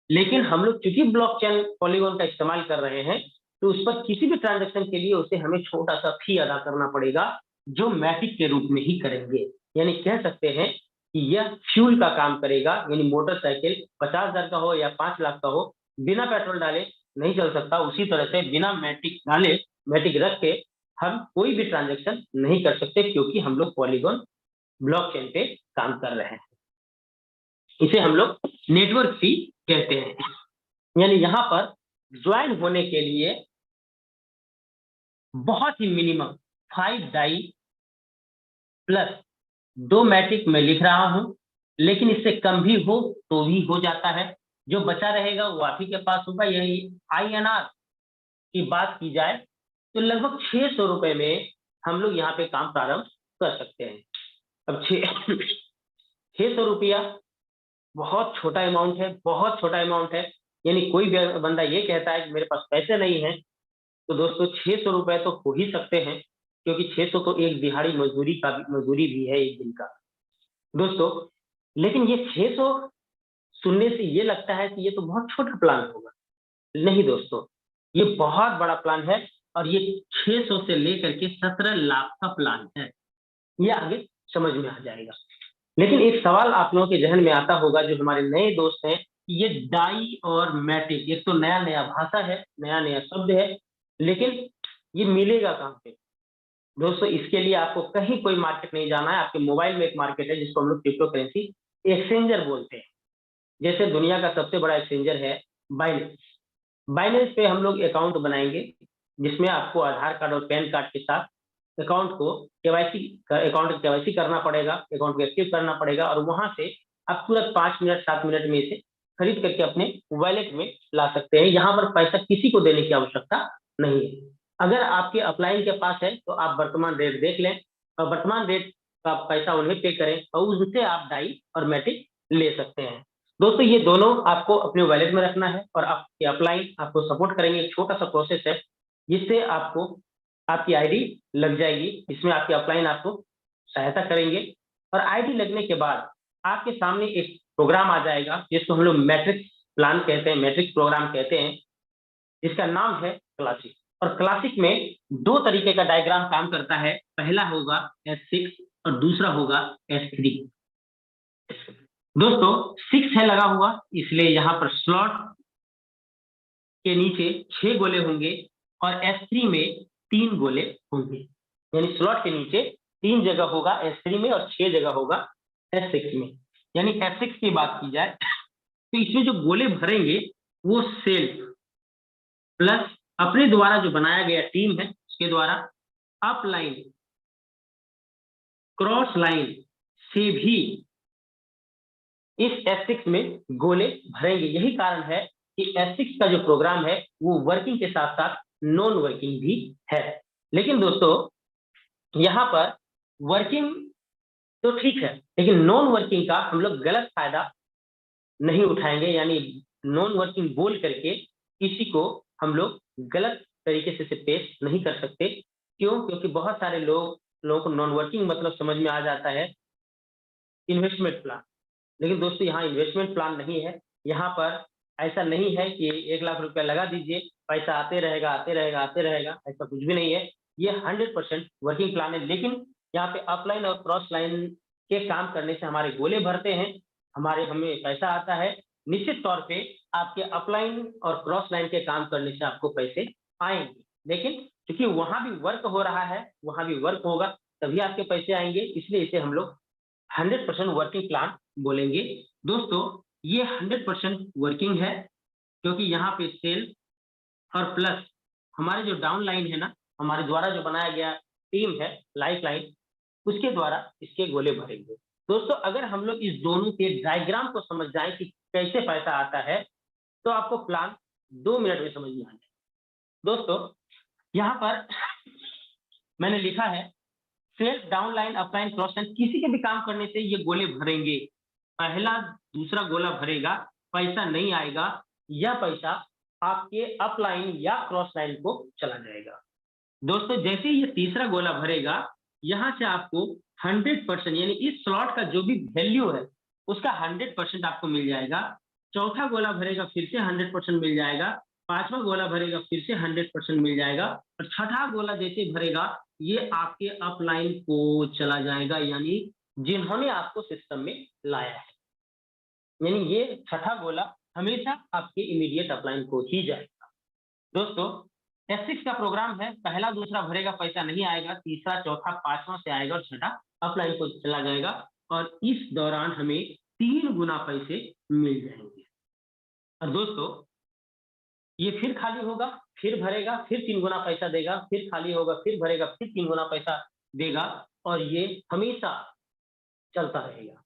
लेकिन हम लोग चूंकि ब्लॉकचेन पॉलीगॉन का इस्तेमाल कर रहे हैं, तो उस पर किसी भी ट्रांजैक्शन के लिए उसे हमें छोटा सा फी अदा करना पड़ेगा, जो मैटिक के रूप में ही करेंगे। यानी कह सकते हैं कि यह फ्यूल का काम करेगा, यानी मोटरसाइकिल 50,000 का हो या 5 लाख का हो, बिना पेट्रोल डाले नहीं चल सकता। उसी तरह से बिना मैटिक डाले, मैटिक रख के हम कोई भी ट्रांजैक्शन नहीं कर सकते, क्योंकि हम लोग पॉलीगॉन ब्लॉकचेन पे काम कर रहे हैं। इसे हम लोग नेटवर्क फी कहते हैं। यानी यहाँ पर ज्वाइन होने के लिए बहुत ही मिनिमम 5 डाई प्लस 2 मैट्रिक मैं लिख रहा हूं, लेकिन इससे कम भी हो तो भी हो जाता है। जो बचा रहेगा वो आप ही के पास होगा। यही INR की बात की जाए तो लगभग 600 रुपए में हम लोग यहाँ पे काम प्रारंभ कर सकते हैं। अब 600 रुपया बहुत छोटा अमाउंट है, बहुत छोटा अमाउंट है। यानी कोई भी बंदा ये कहता है कि मेरे पास पैसे नहीं है, तो दोस्तों 600 रुपए तो हो ही सकते हैं, क्योंकि 600 तो एक दिहाड़ी मजदूरी भी है एक दिन का दोस्तों। लेकिन ये 600 सुनने से ये लगता है कि ये तो बहुत छोटा प्लान होगा। नहीं दोस्तों, ये बहुत बड़ा प्लान है, और ये 600 से लेकर के 17 लाख का प्लान है। ये आगे समझ में आ जाएगा। लेकिन एक सवाल आप लोगों के जहन में आता होगा, जो हमारे नए दोस्त हैं, कि ये डाई और मैटिक, एक तो नया नया भाषा है, नया नया शब्द है, लेकिन ये मिलेगा कहाँ पे दोस्तों? इसके लिए आपको कहीं कोई मार्केट नहीं जाना है। आपके मोबाइल में एक मार्केट है जिसको हम लोग क्रिप्टो करेंसी एक्सचेंजर बोलते हैं। जैसे दुनिया का सबसे बड़ा एक्सचेंजर है बाइनेंस। बाइनेंस पे हम लोग अकाउंट बनाएंगे, जिसमें आपको आधार कार्ड और पैन कार्ड के साथ अकाउंट को केवाईसी करना पड़ेगा, अकाउंट को एक्टिव करना पड़ेगा, और वहां से आप तुरंत 5 मिनट 7 मिनट में इसे खरीद करके अपने वॉलेट में ला सकते हैं। यहाँ पर पैसा किसी को देने की आवश्यकता नहीं है। अगर आपके अपलाइन के पास है तो आप वर्तमान रेट देख लें, और वर्तमान रेट का पैसा उन्हें पे करें, और उससे आप डाई और मैटिक ले सकते हैं। दोस्तों ये दोनों आपको अपने वॉलेट में रखना है, और आपके अपलाइन आपको सपोर्ट करेंगे। एक छोटा सा प्रोसेस है, जिससे आपको आपकी आईडी लग जाएगी। इसमें आपके अपलाइन आपको सहायता करेंगे, और आईडी लगने के बाद आपके सामने एक प्रोग्राम आ जाएगा, जिसको हम लोग मैट्रिक्स प्लान कहते हैं, मैट्रिक्स प्रोग्राम कहते हैं, जिसका नाम है क्लासिक। और क्लासिक में 2 तरीके का डायग्राम काम करता है। पहला होगा S6 और दूसरा होगा S3। दोस्तों 6 है लगा हुआ, इसलिए यहाँ पर स्लॉट के नीचे 6 गोले होंगे, और S3 में 3 गोले होंगे। यानी स्लॉट के नीचे 3 जगह होगा S3 में, और 6 जगह होगा S6 में। यानी S6 की बात की जाए तो इसमें जो गोले भरेंगे वो सेल्फ प्लस अपने द्वारा जो बनाया गया टीम है उसके द्वारा अप लाइन क्रॉस लाइन से भी इस S6 में गोले भरेंगे। यही कारण है कि S6 का जो प्रोग्राम है वो वर्किंग के साथ साथ नॉन वर्किंग भी है। लेकिन दोस्तों यहाँ पर वर्किंग तो ठीक है, लेकिन नॉन वर्किंग का हम लोग गलत फायदा नहीं उठाएंगे। यानी नॉन वर्किंग बोल करके किसी को हम लोग गलत तरीके से पेश नहीं कर सकते। क्यों? क्योंकि बहुत सारे लोगों को नॉन वर्किंग मतलब समझ में आ जाता है इन्वेस्टमेंट प्लान। लेकिन दोस्तों यहाँ इन्वेस्टमेंट प्लान नहीं है। यहाँ पर ऐसा नहीं है कि 1 लाख रुपया लगा दीजिए, पैसा आते रहेगा आते रहेगा आते रहेगा, ऐसा कुछ भी नहीं है। ये 100% वर्किंग प्लान है। लेकिन यहाँ पे अपलाइन और क्रॉस लाइन के काम करने से हमारे गोले भरते हैं, हमें पैसा आता है। निश्चित तौर पे आपके अपलाइन और क्रॉस लाइन के काम करने से आपको पैसे आएंगे, लेकिन क्योंकि वहां भी वर्क हो रहा है, वहां भी वर्क होगा तभी आपके पैसे आएंगे। इसलिए इसे हम लोग 100% वर्किंग प्लान बोलेंगे। दोस्तों ये 100% वर्किंग है, क्योंकि यहाँ पे सेल और प्लस हमारे जो डाउन लाइन है ना, हमारे द्वारा जो बनाया गया टीम है लाइफ लाइन, उसके द्वारा इसके गोले भरेंगे। दोस्तों अगर हम लोग इस दोनों के डायग्राम को समझ जाए कि कैसे पैसा आता है, तो आपको प्लान 2 मिनट में समझ में आ जाए। दोस्तों यहाँ पर मैंने लिखा है self down line upline cross line, किसी के भी काम करने से ये गोले भरेंगे। पहला दूसरा गोला भरेगा, पैसा नहीं आएगा, यह पैसा आपके अपलाइन या क्रॉस लाइन को चला जाएगा। दोस्तों जैसे ये तीसरा गोला भरेगा, यहाँ से आपको 100% यानी इस स्लॉट का जो भी वैल्यू है उसका 100% आपको मिल जाएगा। चौथा गोला भरेगा, फिर से 100% मिल जाएगा। पांचवा गोला भरेगा फिर से 100% मिल जाएगा, और छठा गोला जैसे भरेगा ये आपके अपलाइन को चला जाएगा, यानी जिन्होंने आपको सिस्टम में लाया है, यानी ये छठा गोला हमेशा आपके इमीडिएट अपलाइन को ही जाएगा। दोस्तों S6 का प्रोग्राम है, पहला दूसरा भरेगा पैसा नहीं आएगा, तीसरा चौथा पांचवा से आएगा और छठा अपलाइन को चला जाएगा, और इस दौरान हमें 3 गुना पैसे मिल जाएंगे। और दोस्तों ये फिर खाली होगा, फिर भरेगा, फिर 3 गुना पैसा देगा, फिर खाली होगा, फिर भरेगा, फिर 3 गुना पैसा देगा, और ये हमेशा चलता रहेगा।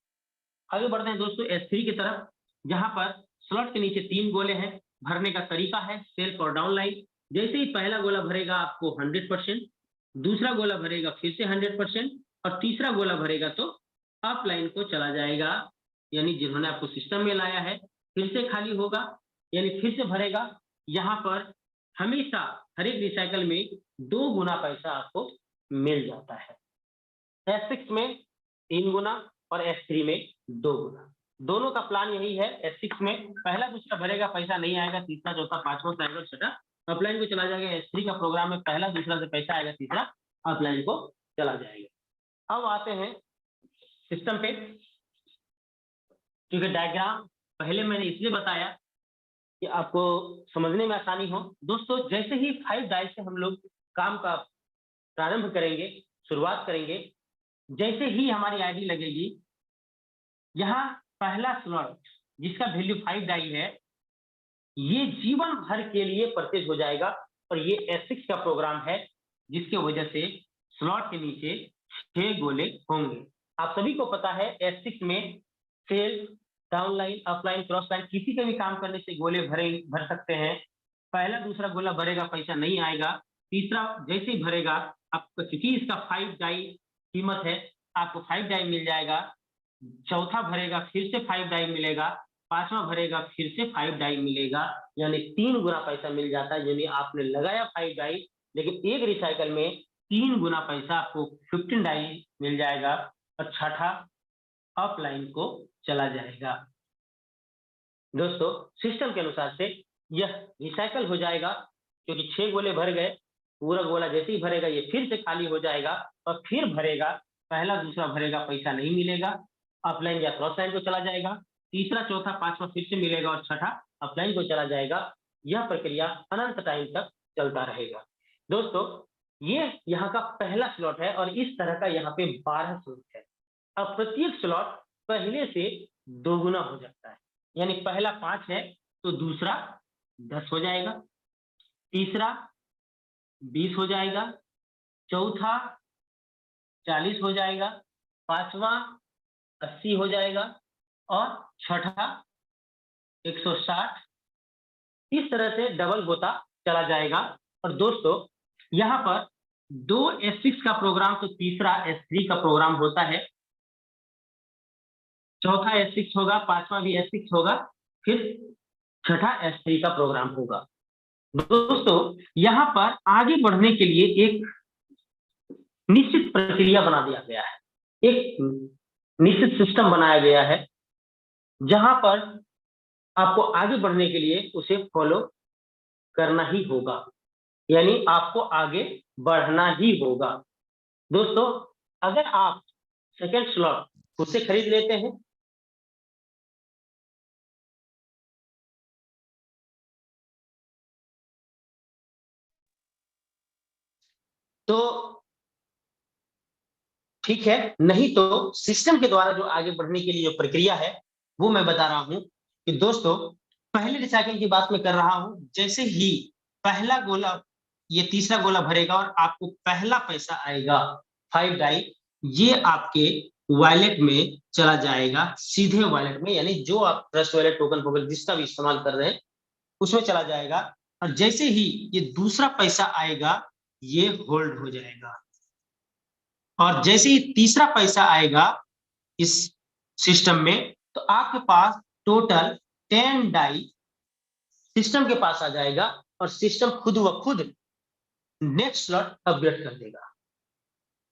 आगे बढ़ते हैं दोस्तों S3 की तरफ, जहां पर स्लॉट के नीचे 3 गोले हैं। भरने का तरीका है सेल्फ और डाउनलाइन। जैसे ही पहला गोला भरेगा आपको 100%, दूसरा गोला भरेगा फिर से 100%, और तीसरा गोला भरेगा तो अपलाइन को चला जाएगा, यानी जिन्होंने आपको सिस्टम में लाया है। फिर से खाली होगा, यानी फिर से भरेगा। यहाँ पर हमेशा हर एक रिसाइकल में 2 गुना पैसा आपको मिल जाता है। S6 में 3 गुना और S3 में 2 गुना। दोनों का प्लान यही है। S6 में पहला दूसरा भरेगा पैसा नहीं आएगा, तीसरा चौथा पांचवा से आएगा, छठा अपलाइन को चला जाएगा। S3 का प्रोग्राम में पहला दूसरा से पैसा आएगा, तीसरा अपलाइन को चला जाएगा। अब आते हैं सिस्टम पे, क्योंकि डायग्राम पहले मैंने इसलिए बताया कि आपको समझने में आसानी हो। दोस्तों जैसे ही 5 डायल से हम लोग काम का प्रारंभ करेंगे, शुरुआत करेंगे, जैसे ही हमारी आईडी लगेगी, यहाँ पहला स्लॉट जिसका वैल्यू 5 डाई है, ये जीवन भर के लिए परचेज हो जाएगा, और ये S6 का प्रोग्राम है, जिसके वजह से स्लॉट के नीचे 6 गोले होंगे। आप सभी को पता है S6 में cell, downline, upline, cross line किसी के भी काम करने से गोले भर सकते हैं। पहला दूसरा गोला भरेगा पैसा नहीं आएगा, तीसरा जैसे ही भरेगा आपको, क्योंकि इसका 5 डाई कीमत है, आपको 5 डाई मिल जाएगा। चौथा भरेगा फिर से 5 डाई मिलेगा, पांचवा भरेगा फिर से 5 डाई मिलेगा, यानी 3 गुना पैसा मिल जाता है। यानी आपने लगाया 5 डाई, लेकिन एक रिसाइकल में 3 गुना पैसा आपको 15 डाई मिल जाएगा, और छठा अपलाइन को चला जाएगा। दोस्तों सिस्टम के अनुसार से यह रिसाइकल हो जाएगा, क्योंकि 6 गोले भर गए। पूरा गोला जैसे ही भरेगा ये फिर से खाली हो जाएगा, और फिर भरेगा, पहला दूसरा भरेगा पैसा नहीं मिलेगा, अपलाइन या क्रॉस लाइन को चला जाएगा। तीसरा चौथा पांचवा फिर से मिलेगा, और छठा अपलाइन को चला जाएगा। यह प्रक्रिया अनंत टाइम तक चलता रहेगा। दोस्तों ये यहाँ का पहला स्लॉट है, और इस तरह का यहाँ पे 12 स्लॉट है। अब प्रत्येक स्लॉट पहले से 2 गुना हो जाता है, यानी पहला 5 है तो दूसरा 10 हो जाएगा, तीसरा 20 हो जाएगा, चौथा 40 हो जाएगा, पांचवा 80 हो जाएगा, और छठा 160। इस तरह से डबल होता चला जाएगा। और दोस्तों यहाँ पर 2 S6 का प्रोग्राम तो तीसरा S3 का प्रोग्राम होता है, चौथा S6 होगा, पांचवा भी S6 होगा, फिर छठा S3 का प्रोग्राम होगा। दोस्तों यहाँ पर आगे बढ़ने के लिए एक निश्चित प्रक्रिया बना दिया गया है, एक निश्चित सिस्टम बनाया गया है, जहां पर आपको आगे बढ़ने के लिए उसे फॉलो करना ही होगा, यानी आपको आगे बढ़ना ही होगा। दोस्तों अगर आप सेकेंड स्लॉट खुद से खरीद लेते हैं तो ठीक है, नहीं तो सिस्टम के द्वारा जो आगे बढ़ने के लिए जो प्रक्रिया है वो मैं बता रहा हूं कि दोस्तों पहले रिसाइकिल की बात मैं कर रहा हूं। जैसे ही पहला गोला, ये तीसरा गोला भरेगा और आपको पहला पैसा आएगा 5 डाई, ये आपके वॉलेट में चला जाएगा, सीधे वॉलेट में, यानी जो आप ट्रस्ट वॉलेट, टोकन वॉलेट जिसका भी इस्तेमाल कर रहे हैं उसमें चला जाएगा। और जैसे ही ये दूसरा पैसा आएगा ये होल्ड हो जाएगा, और जैसे ही तीसरा पैसा आएगा इस सिस्टम में तो आपके पास टोटल 10 डाई सिस्टम के पास आ जाएगा, और सिस्टम खुद व खुद नेक्स्ट स्लॉट अपग्रेड कर देगा।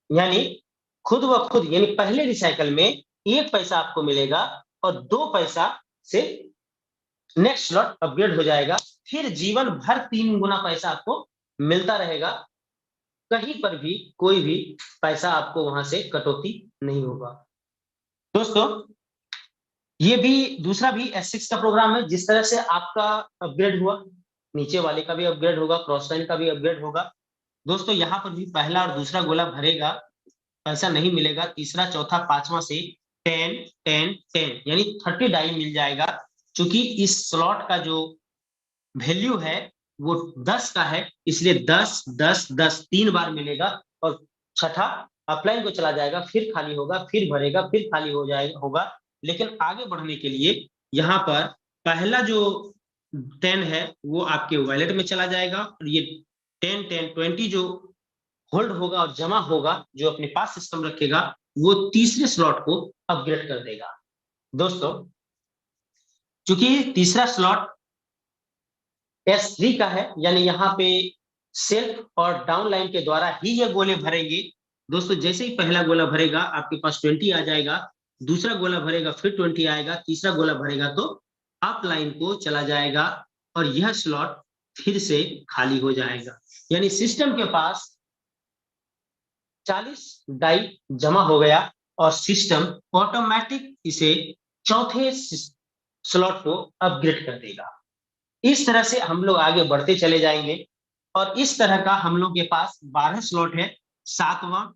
यानी खुद व खुद, यानी पहले रिसाइकल में 1 पैसा आपको मिलेगा और 2 पैसा से नेक्स्ट स्लॉट अपग्रेड हो जाएगा, फिर जीवन भर 3 गुना पैसा आपको मिलता रहेगा। कहीं पर भी कोई भी पैसा आपको वहां से कटौती नहीं होगा। दोस्तों ये भी दूसरा भी S6 का प्रोग्राम है। जिस तरह से आपका अपग्रेड हुआ, नीचे वाले का भी अपग्रेड होगा, क्रॉस लाइन का भी अपग्रेड होगा। दोस्तों यहाँ पर भी पहला और दूसरा गोला भरेगा, पैसा नहीं मिलेगा। तीसरा, चौथा, पांचवा से 10 10 10 यानी 30 डाई मिल जाएगा। क्योंकि इस स्लॉट का जो वैल्यू है वो 10 का है, इसलिए 10 10 10 3 बार मिलेगा। और छठा अपलाइन को चला जाएगा, फिर खाली होगा, फिर भरेगा, फिर खाली हो जाएगा होगा। लेकिन आगे बढ़ने के लिए यहाँ पर पहला जो 10 है वो आपके वॉलेट में चला जाएगा, और ये 10 10 20 जो होल्ड होगा और जमा होगा, जो अपने पास सिस्टम रखेगा, वो तीसरे स्लॉट को अपग्रेड कर देगा। दोस्तों चूंकि तीसरा स्लॉट S3 का है, यानी यहाँ पे सेल्फ और डाउन लाइन के द्वारा ही ये गोले भरेंगे। दोस्तों जैसे ही पहला गोला भरेगा आपके पास 20 आ जाएगा, दूसरा गोला भरेगा फिर 20 आएगा, तीसरा गोला भरेगा तो अप लाइन को चला जाएगा, और यह स्लॉट फिर से खाली हो जाएगा। यानी सिस्टम के पास 40 डाई जमा हो गया, और सिस्टम ऑटोमेटिक इसे चौथे स्लॉट को अपग्रेड कर देगा। इस तरह से हम लोग आगे बढ़ते चले जाएंगे, और इस तरह का हम लोग के पास 12 स्लॉट है। सातवां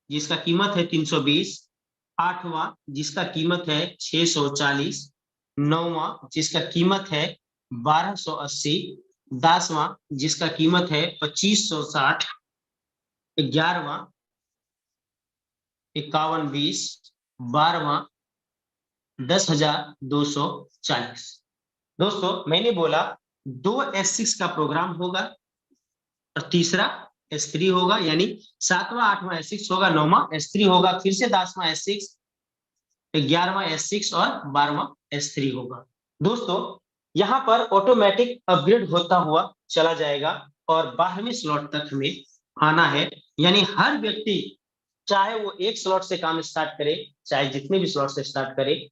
जिसका कीमत है 320, आठवां जिसका कीमत है 640, नौवां जिसका कीमत है 1280, 10वां जिसका कीमत है 2560, 11वां 5120, 12वां 10,240। दोस्तों मैंने बोला 2 S6 का प्रोग्राम होगा, और तीसरा S3 होगा, यानी 7वां 8वां S6 होगा, 9वां S3 होगा, फिर से 10वां S6, 11वां S6 और 12वां S3 होगा। दोस्तों यहाँ पर ऑटोमेटिक अपग्रेड होता हुआ चला जाएगा, और 12वें स्लॉट तक हमें आना है। यानी हर व्यक्ति चाहे वो एक स्लॉट से काम स्टार्ट करे, चाहे जितने भी स्लॉट से स्टार्ट करे,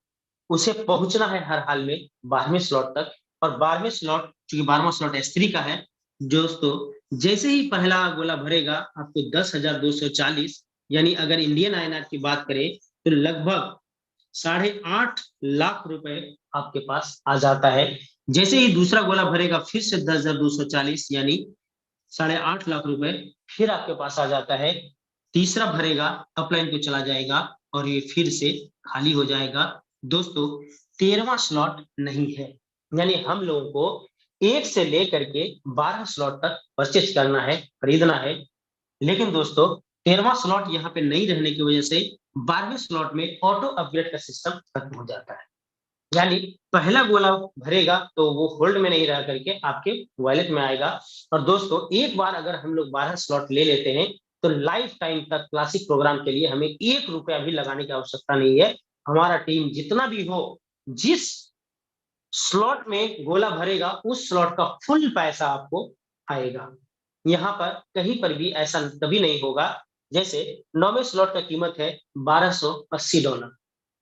उसे पहुंचना है हर हाल में 12वें स्लॉट तक। और 12वें स्लॉट, चूंकि 12वां स्लॉट S3 का है, दोस्तों जैसे ही पहला गोला भरेगा आपको 10,240, यानी अगर इंडियन INR की बात करें तो लगभग 8.5 लाख रुपए आपके पास आ जाता है। जैसे ही दूसरा गोला भरेगा फिर से 10,240, यानी 8.5 लाख रुपए फिर आपके पास आ जाता है। तीसरा भरेगा, अपलाइन को चला जाएगा, और ये फिर से खाली हो जाएगा। दोस्तों 13वां स्लॉट नहीं है, यानी हम लोगों को 1 से लेकर के 12 स्लॉट तक परचेज करना है, खरीदना है। लेकिन दोस्तों 13वां स्लॉट यहाँ पे नहीं रहने की वजह से 12वें स्लॉट में ऑटो अपग्रेड का सिस्टम खत्म हो जाता है। यानी पहला गोला भरेगा तो वो होल्ड में नहीं रह करके आपके वॉलेट में आएगा। और दोस्तों एक बार अगर हम लोग 12 स्लॉट ले लेते हैं तो लाइफ टाइम तक क्लासिक प्रोग्राम के लिए हमें 1 रुपया भी लगाने की आवश्यकता नहीं है। हमारा टीम जितना भी हो, जिस स्लॉट में गोला भरेगा उस स्लॉट का फुल पैसा आपको आएगा। यहाँ पर कहीं पर भी ऐसा कभी नहीं होगा। जैसे 9वें स्लॉट का कीमत है $1280,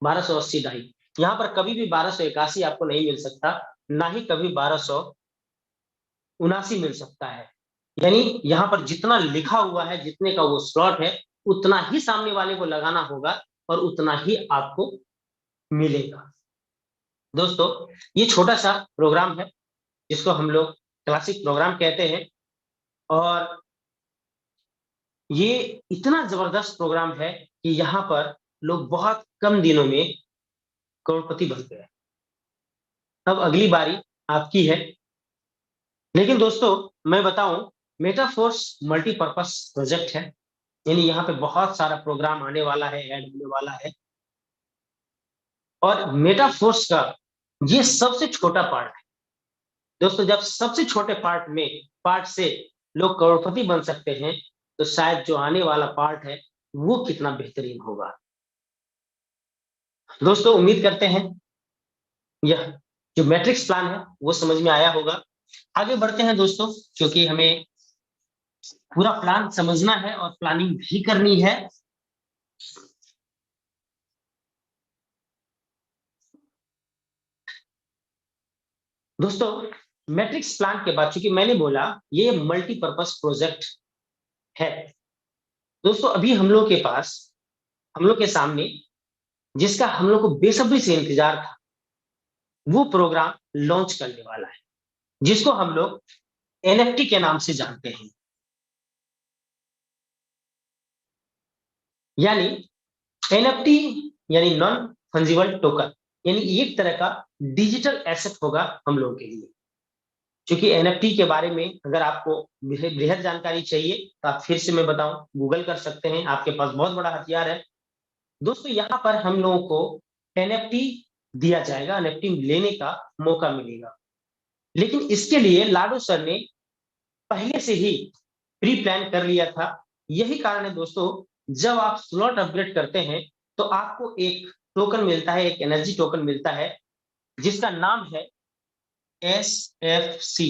1280 ढाई। यहाँ पर कभी भी 1281 आपको नहीं मिल सकता, ना ही कभी 1279 मिल सकता है। यानी यहाँ पर जितना लिखा हुआ है, जितने का वो स्लॉट है, उतना ही सामने वाले को लगाना होगा, और उतना ही आपको मिलेगा। दोस्तों ये छोटा सा प्रोग्राम है जिसको हम लोग क्लासिक प्रोग्राम कहते हैं, और ये इतना जबरदस्त प्रोग्राम है कि यहाँ पर लोग बहुत कम दिनों में करोड़पति बनते हैं। अब अगली बारी आपकी है। लेकिन दोस्तों मैं बताऊं, मेटाफोर्स मल्टीपर्पस प्रोजेक्ट है, यानी यहाँ पे बहुत सारा प्रोग्राम आने वाला है, ऐड होने वाला है। और मेटाफोर्स का ये सबसे छोटा पार्ट है। दोस्तों जब सबसे छोटे पार्ट से लोग करोड़पति बन सकते हैं, तो शायद जो आने वाला पार्ट है वो कितना बेहतरीन होगा। दोस्तों उम्मीद करते हैं यह जो मैट्रिक्स प्लान है वो समझ में आया होगा। आगे बढ़ते हैं दोस्तों, क्योंकि हमें पूरा प्लान समझना है और प्लानिंग भी करनी है। दोस्तों मैट्रिक्स प्लांट के बाद, चूंकि मैंने बोला ये मल्टीपर्पज प्रोजेक्ट है दोस्तों, अभी हम लोग के पास, हम लोग के सामने जिसका हम लोग को बेसब्री से इंतजार था, वो प्रोग्राम लॉन्च करने वाला है, जिसको हम लोग एनएफटी के नाम से जानते हैं। यानी एनएफटी यानी नॉन फंजिबल टोकन, यानी एक तरह का डिजिटल एसेट होगा हम लोगों के लिए। क्योंकि एनएफटी के बारे में अगर आपको बृहद जानकारी चाहिए तो आप फिर से मैं बताऊं, गूगल कर सकते हैं, आपके पास बहुत बड़ा हथियार है दोस्तों। यहाँ पर हम लोगों को एनएफटी दिया जाएगा, एनएफटी लेने का मौका मिलेगा, लेकिन इसके लिए लाडो सर ने पहले से ही प्री प्लान कर लिया था। यही कारण है दोस्तों, जब आप स्लॉट अपग्रेड करते हैं तो आपको एक टोकन मिलता है, एक एनर्जी टोकन मिलता है, जिसका नाम है SFC।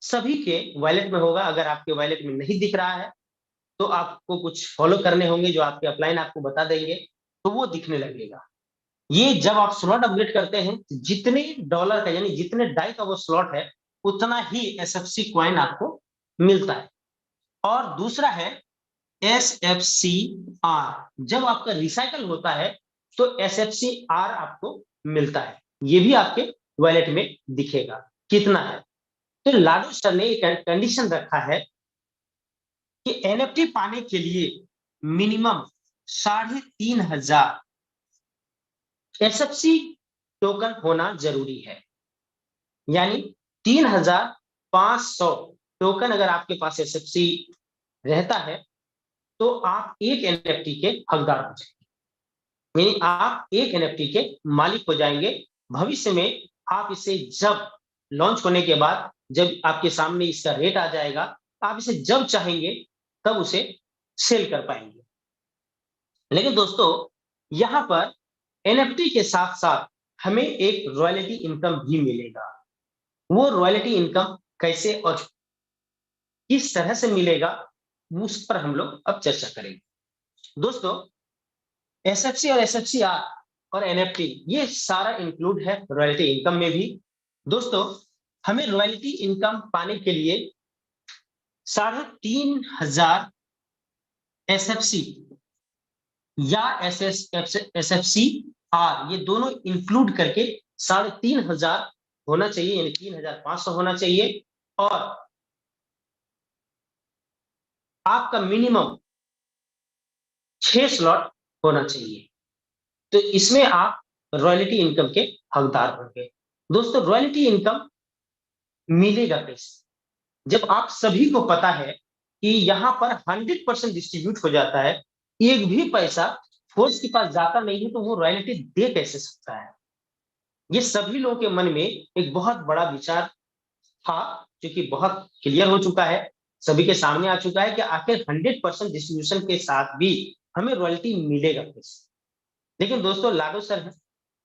सभी के वॉलेट में होगा, अगर आपके वॉलेट में नहीं दिख रहा है तो आपको कुछ फॉलो करने होंगे, जो आपके अपलाइन आपको बता देंगे, तो वो दिखने लगेगा। ये जब आप स्लॉट अपग्रेड करते हैं, जितने डॉलर का यानी जितने डाई का वो स्लॉट है, उतना ही SFC कॉइन आपको मिलता है। और दूसरा है SFCR, जब आपका रिसाइकल होता है तो SFCR आपको मिलता है, ये भी आपके वॉलेट में दिखेगा कितना है। तो लाडो सर ने एक कंडीशन रखा है कि एनएफटी पाने के लिए मिनिमम 3,500 SFC टोकन होना जरूरी है। यानी 3,500 टोकन अगर आपके पास SFC रहता है तो आप एक एनएफटी के हकदार हो जाएंगे, यानी आप एक एनएफटी के मालिक हो जाएंगे। भविष्य में आप इसे जब लॉन्च होने के बाद, जब आपके सामने इसका रेट आ जाएगा, आप इसे जब चाहेंगे तब उसे सेल कर पाएंगे। लेकिन दोस्तों यहां पर एनएफटी के साथ साथ हमें एक रॉयल्टी इनकम भी मिलेगा। वो रॉयल्टी इनकम कैसे और किस तरह से मिलेगा, उस पर हम लोग अब चर्चा करेंगे। दोस्तों एसएफसी और एसएफसीआर और एनएफटी ये सारा इंक्लूड है रॉयल्टी इनकम में भी। दोस्तों हमें रॉयल्टी इनकम पाने के लिए 3,500 एसएफसी या एसएफसीआर ये दोनों इंक्लूड करके 3,500 होना चाहिए, यानी 3,500 होना चाहिए। और आपका मिनिमम 6 स्लॉट होना चाहिए, तो इसमें आप रॉयल्टी इनकम के हकदार होंगे। दोस्तों रॉयल्टी इनकम मिलेगा कैसे, जब आप सभी को पता है कि यहां पर 100% डिस्ट्रीब्यूट हो जाता है, एक भी पैसा फोर्स के पास जाता नहीं है, तो वो रॉयल्टी दे कैसे सकता है। ये सभी लोगों के मन में एक बहुत बड़ा विचार था, जो कि बहुत क्लियर हो चुका है, सभी के सामने आ चुका है कि आखिर 100% डिस्ट्रीब्यूशन के साथ भी हमें रॉयल्टी मिलेगा कैसे। लेकिन दोस्तों लाडो सर है,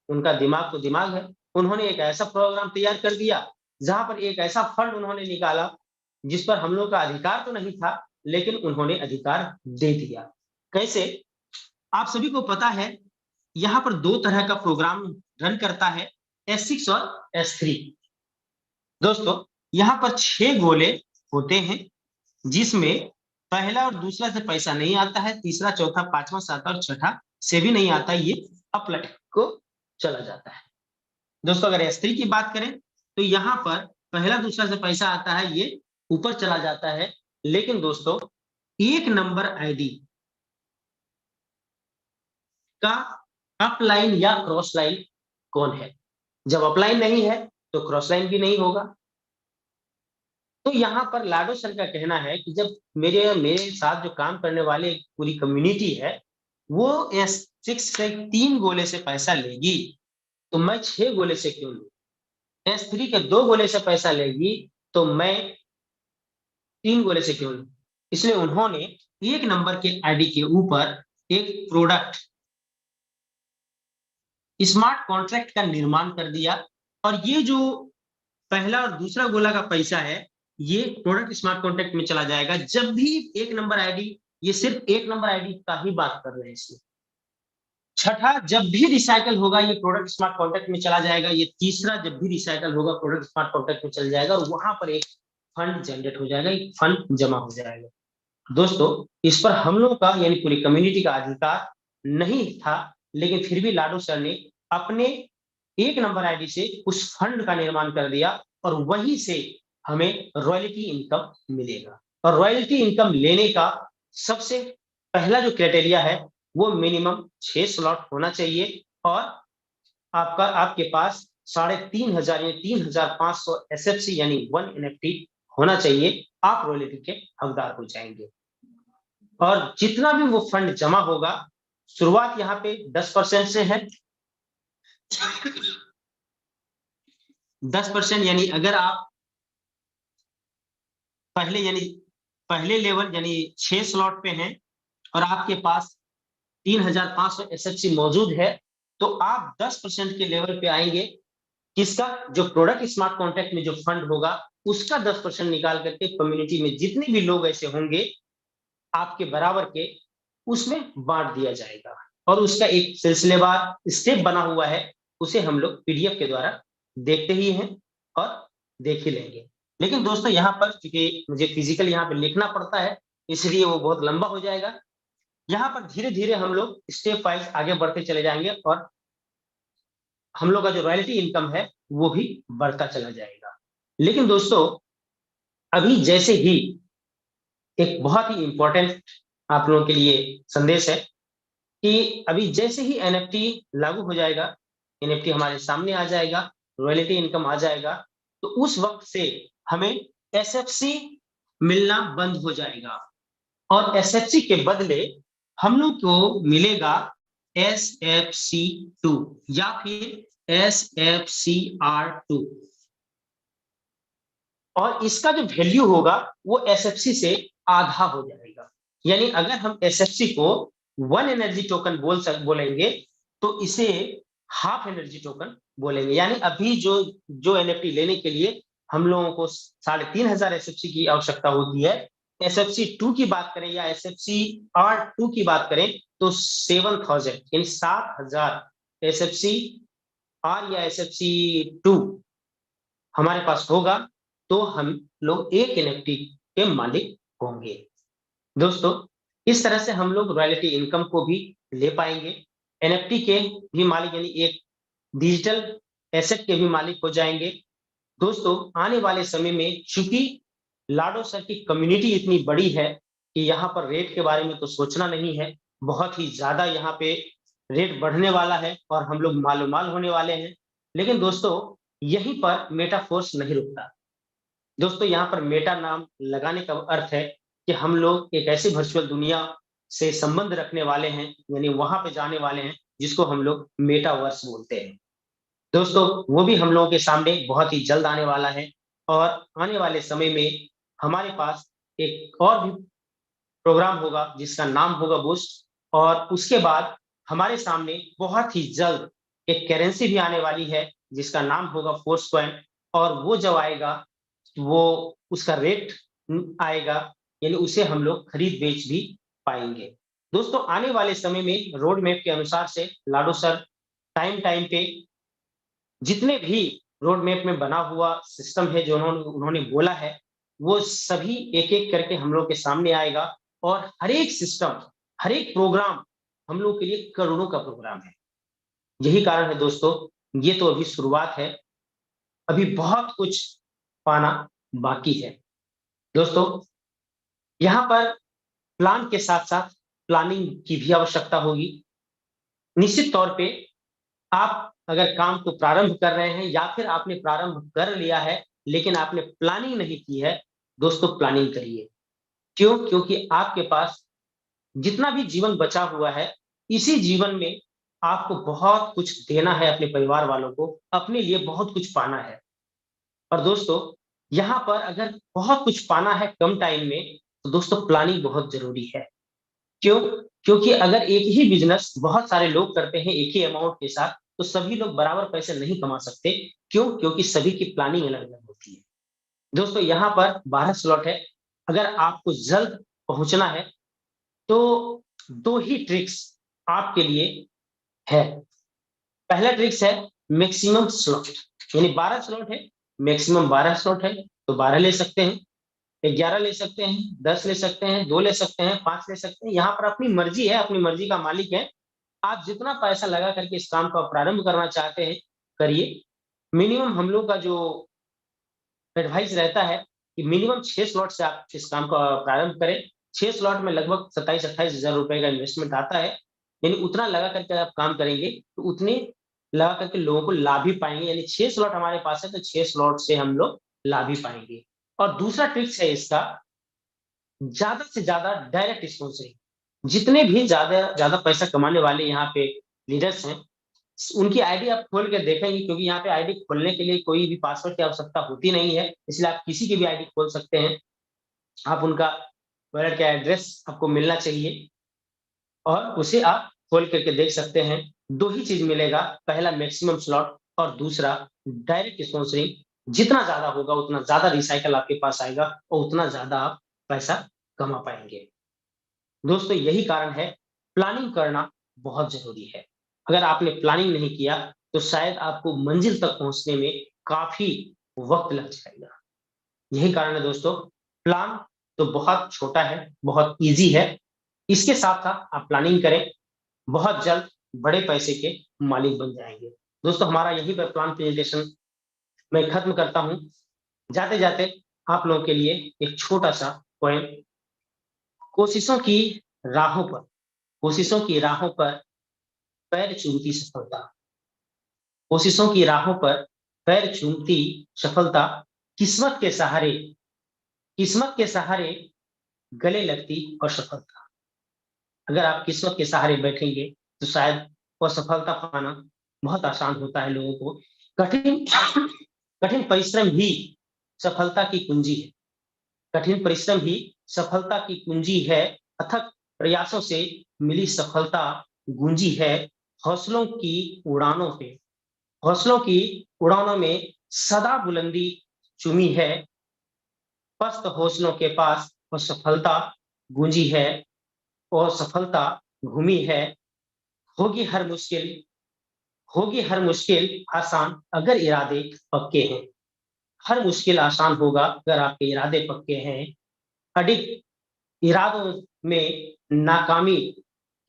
उनका दिमाग तो दिमाग है, उन्होंने एक ऐसा प्रोग्राम तैयार कर दिया जहां पर एक ऐसा फंड उन्होंने निकाला जिस पर हम लोग का अधिकार तो नहीं था, लेकिन उन्होंने अधिकार दे दिया। कैसे, आप सभी को पता है यहां पर 2 तरह का प्रोग्राम रन करता है, S6 और S3। दोस्तों यहां पर 6 गोले होते हैं, जिसमें पहला और दूसरा से पैसा नहीं आता है, तीसरा चौथा पांचवा सातवां और छठा से भी नहीं आता, ये अपलट को चला जाता है। दोस्तों अगर S3 की बात करें तो यहां पर पहला दूसरा से पैसा आता है, ये ऊपर चला जाता है। लेकिन दोस्तों एक नंबर आईडी का अपलाइन या क्रॉस लाइन कौन है, जब अपलाइन नहीं है तो क्रॉस लाइन भी नहीं होगा। तो यहाँ पर लाडो सर का कहना है कि जब मेरे साथ जो काम करने वाले पूरी कम्युनिटी है वो S6 से 3 गोले से पैसा लेगी, तो मैं 6 गोले से क्यों लूं। S3 के 2 गोले से पैसा लेगी तो मैं 3 गोले से क्यों लूं। इसलिए उन्होंने एक नंबर के आईडी के ऊपर एक प्रोडक्ट स्मार्ट कॉन्ट्रैक्ट का निर्माण कर दिया, और ये जो पहला और दूसरा गोला का पैसा है ये प्रोडक्ट स्मार्ट कॉन्ट्रैक्ट में चला जाएगा। जब भी एक नंबर आईडी, ये सिर्फ एक नंबर आईडी का ही बात कर रहे हैं इसमें, छठा, जब भी रिसाइकल होगा ये प्रोडक्ट स्मार्ट कॉन्ट्रैक्ट में चला जाएगा। ये तीसरा, जब भी रिसाइकल होगा प्रोडक्ट स्मार्ट कॉन्ट्रैक्ट में चल जाएगा और वहां पर एक फंड जनरेट हो जाएगा, एक फंड जमा हो जाएगा। दोस्तों, इस पर हम लोग का यानी पूरी कम्युनिटी का अधिकार नहीं था, लेकिन फिर भी लाडो सर ने अपने एक नंबर आईडी से उस फंड का निर्माण कर दिया और वहीं से हमें रॉयल्टी इनकम मिलेगा। और रॉयल्टी इनकम लेने का सबसे पहला जो क्राइटेरिया है वो मिनिमम 6 स्लॉट होना चाहिए और आपके पास 3,500 यानी 3,500 एसएफसी यानी 1 एनएफटी होना चाहिए। आप रॉयल्टी के हकदार हो जाएंगे। और जितना भी वो फंड जमा होगा, शुरुआत यहाँ पे 10% से है। 10% यानी अगर आप पहले लेवल यानी 6 स्लॉट पे हैं और आपके पास 3,500 एसएफसी मौजूद है, तो आप 10% के लेवल पे आएंगे। किसका? जो प्रोडक्ट स्मार्ट कॉन्ट्रैक्ट में जो फंड होगा उसका 10% निकाल करके कम्युनिटी में जितने भी लोग ऐसे होंगे आपके बराबर के, उसमें बांट दिया जाएगा। और उसका एक सिलसिलेवार स्टेप बना हुआ है, उसे हम लोग पीडीएफ के द्वारा देखते ही हैं और देख ही लेंगे। लेकिन दोस्तों, यहाँ पर क्योंकि मुझे फिजिकल यहाँ पे लिखना पड़ता है, इसलिए वो बहुत लंबा हो जाएगा। यहाँ पर धीरे धीरे हम लोग स्टेप वाइज आगे बढ़ते चले जाएंगे और हम लोग का जो रॉयल्टी इनकम है वो भी बढ़ता चला जाएगा। लेकिन दोस्तों, अभी जैसे ही एक बहुत ही इंपॉर्टेंट आप लोगों के लिए संदेश है कि अभी जैसे ही एनएफटी लागू हो जाएगा, एनएफटी हमारे सामने आ जाएगा, रॉयल्टी इनकम आ जाएगा, तो उस वक्त से हमें एसएफसी मिलना बंद हो जाएगा और एसएफसी के बदले हम लोग को मिलेगा SFC2 या फिर SFCR2। और इसका जो वैल्यू होगा वो एसएफसी से आधा हो जाएगा। यानी अगर हम एसएफसी को 1 एनर्जी टोकन बोलेंगे तो इसे हाफ एनर्जी टोकन बोलेंगे। यानी अभी जो एनएफटी लेने के लिए हम लोगों को 3,500 एसएफसी की आवश्यकता होती है, SFC2 की बात करें या SFCR2 की बात करें तो 7,000 यानी 7,000 SFCR या SFC2 हमारे पास होगा तो हम लोग एक एनएफटी के मालिक होंगे। दोस्तों, इस तरह से हम लोग रॉयल्टी इनकम को भी ले पाएंगे, एनएफटी के भी मालिक यानी एक डिजिटल एसेट के भी मालिक हो जाएंगे। दोस्तों, आने वाले समय में चूंकि लाडो सर की कम्युनिटी इतनी बड़ी है कि यहाँ पर रेट के बारे में तो सोचना नहीं है, बहुत ही ज्यादा यहाँ पे रेट बढ़ने वाला है और हम लोग मालूमाल होने वाले हैं। लेकिन दोस्तों, यहीं पर मेटा फोर्स नहीं रुकता। दोस्तों, यहाँ पर मेटा नाम लगाने का अर्थ है कि हम लोग एक ऐसी वर्चुअल दुनिया से संबंध रखने वाले हैं, यानी वहां पे जाने वाले हैं जिसको हम लोग मेटावर्स बोलते हैं। दोस्तों, वो भी हम लोगों के सामने बहुत ही जल्द आने वाला है और आने वाले समय में हमारे पास एक और भी प्रोग्राम होगा जिसका नाम होगा बूस्ट। और उसके बाद हमारे सामने बहुत ही जल्द एक करेंसी भी आने वाली है जिसका नाम होगा फोर्स कॉइन। और वो जब आएगा वो उसका रेट आएगा, यानी उसे हम लोग खरीद बेच भी पाएंगे। दोस्तों, आने वाले समय में रोड मैप के अनुसार से लाडो सर टाइम टाइम पे जितने भी रोड मैप में बना हुआ सिस्टम है जो उन्होंने बोला है वो सभी एक एक करके हम लोग के सामने आएगा। और हर एक सिस्टम, हर एक प्रोग्राम हम लोग के लिए करोड़ों का प्रोग्राम है। यही कारण है दोस्तों, ये तो अभी शुरुआत है, अभी बहुत कुछ पाना बाकी है। दोस्तों, यहाँ पर प्लान के साथ साथ प्लानिंग की भी आवश्यकता होगी। निश्चित तौर पे आप अगर काम को प्रारंभ कर रहे हैं या फिर आपने प्रारंभ कर लिया है लेकिन आपने प्लानिंग नहीं की है, दोस्तों प्लानिंग करिए। क्यों? क्योंकि आपके पास जितना भी जीवन बचा हुआ है, इसी जीवन में आपको बहुत कुछ देना है अपने परिवार वालों को, अपने लिए बहुत कुछ पाना है। और दोस्तों, यहाँ पर अगर बहुत कुछ पाना है कम टाइम में तो दोस्तों प्लानिंग बहुत जरूरी है। क्यों? क्योंकि अगर एक ही बिजनेस बहुत सारे लोग करते हैं एक ही अमाउंट के साथ तो सभी लोग बराबर पैसे नहीं कमा सकते। क्यों? क्योंकि सभी की प्लानिंग अलग अलग होती है। दोस्तों, यहाँ पर 12 स्लॉट है। अगर आपको जल्द पहुंचना है तो दो ही ट्रिक्स आपके लिए है। पहला ट्रिक्स है मैक्सिमम स्लॉट, यानी 12 स्लॉट है, मैक्सिमम 12 स्लॉट है तो 12 ले सकते हैं, 11 ले सकते हैं, 10 ले सकते हैं, 2 ले सकते हैं, 5 ले सकते हैं। यहाँ पर अपनी मर्जी है, अपनी मर्जी का मालिक है। आप जितना पैसा लगा करके इस काम को प्रारंभ करना चाहते हैं करिए। मिनिमम हम लोग का जो एडवाइस रहता है कि मिनिमम 6 स्लॉट से आप इस काम को प्रारंभ करें। 6 स्लॉट में लगभग 27-28 हजार रुपए का इन्वेस्टमेंट आता है, यानी उतना लगा करके आप काम करेंगे तो उतने लगा करके लोगों को लाभ भी पाएंगे। यानी 6 स्लॉट हमारे पास है तो 6 स्लॉट से हम लोग लाभ भी पाएंगे। और दूसरा ट्रिक्स है इसका, ज्यादा से ज्यादा डायरेक्ट स्पॉन्सरिंग। जितने भी ज्यादा ज्यादा पैसा कमाने वाले यहाँ पे लीडर्स हैं, उनकी आईडी आप खोल के देखेंगे, क्योंकि यहाँ पे आईडी खोलने के लिए कोई भी पासवर्ड की आवश्यकता होती नहीं है, इसलिए आप किसी की भी आईडी खोल सकते हैं। आप उनका वॉलेट का एड्रेस आपको मिलना चाहिए और उसे आप खोल करके देख सकते हैं। दो ही चीज मिलेगा, पहला मैक्सिमम स्लॉट और दूसरा डायरेक्ट स्पॉन्सरिंग। जितना ज्यादा होगा उतना ज्यादा रिसाइकल आपके पास आएगा और उतना ज्यादा आप पैसा कमा पाएंगे। दोस्तों यही कारण है प्लानिंग करना बहुत जरूरी है। अगर आपने प्लानिंग नहीं किया तो शायद आपको मंजिल तक पहुंचने में काफी वक्त लग जाएगा। यही कारण है दोस्तों, प्लान तो बहुत छोटा है, बहुत इजी है। इसके साथ साथ आप प्लानिंग करें, बहुत जल्द बड़े पैसे के मालिक बन जाएंगे। दोस्तों हमारा यही पर प्लान प्रेजेंटेशन मैं खत्म करता हूं। जाते जाते आप लोगों के लिए एक छोटा सा पोएम। कोशिशों की राहों पर, कोशिशों की राहों पर पैर चूमती सफलता, कोशिशों की राहों पर पैर चूमती सफलता, किस्मत के सहारे, किस्मत के सहारे गले लगती और सफलता। अगर आप किस्मत के सहारे बैठेंगे तो शायद वो सफलता पाना बहुत आसान होता है लोगों को। कठिन कठिन परिश्रम ही सफलता की कुंजी है, कठिन परिश्रम ही सफलता की कुंजी है। अथक प्रयासों से मिली सफलता गूंजी है। हौसलों की उड़ानों पे, हौसलों की उड़ानों में सदा बुलंदी चुमी है। पस्त हौसलों के पास वो सफलता गूंजी है और सफलता घूमी है। होगी हर मुश्किल, होगी हर मुश्किल आसान अगर इरादे पक्के हैं। हर मुश्किल आसान होगा अगर आपके इरादे पक्के हैं। अडिग इरादों में नाकामी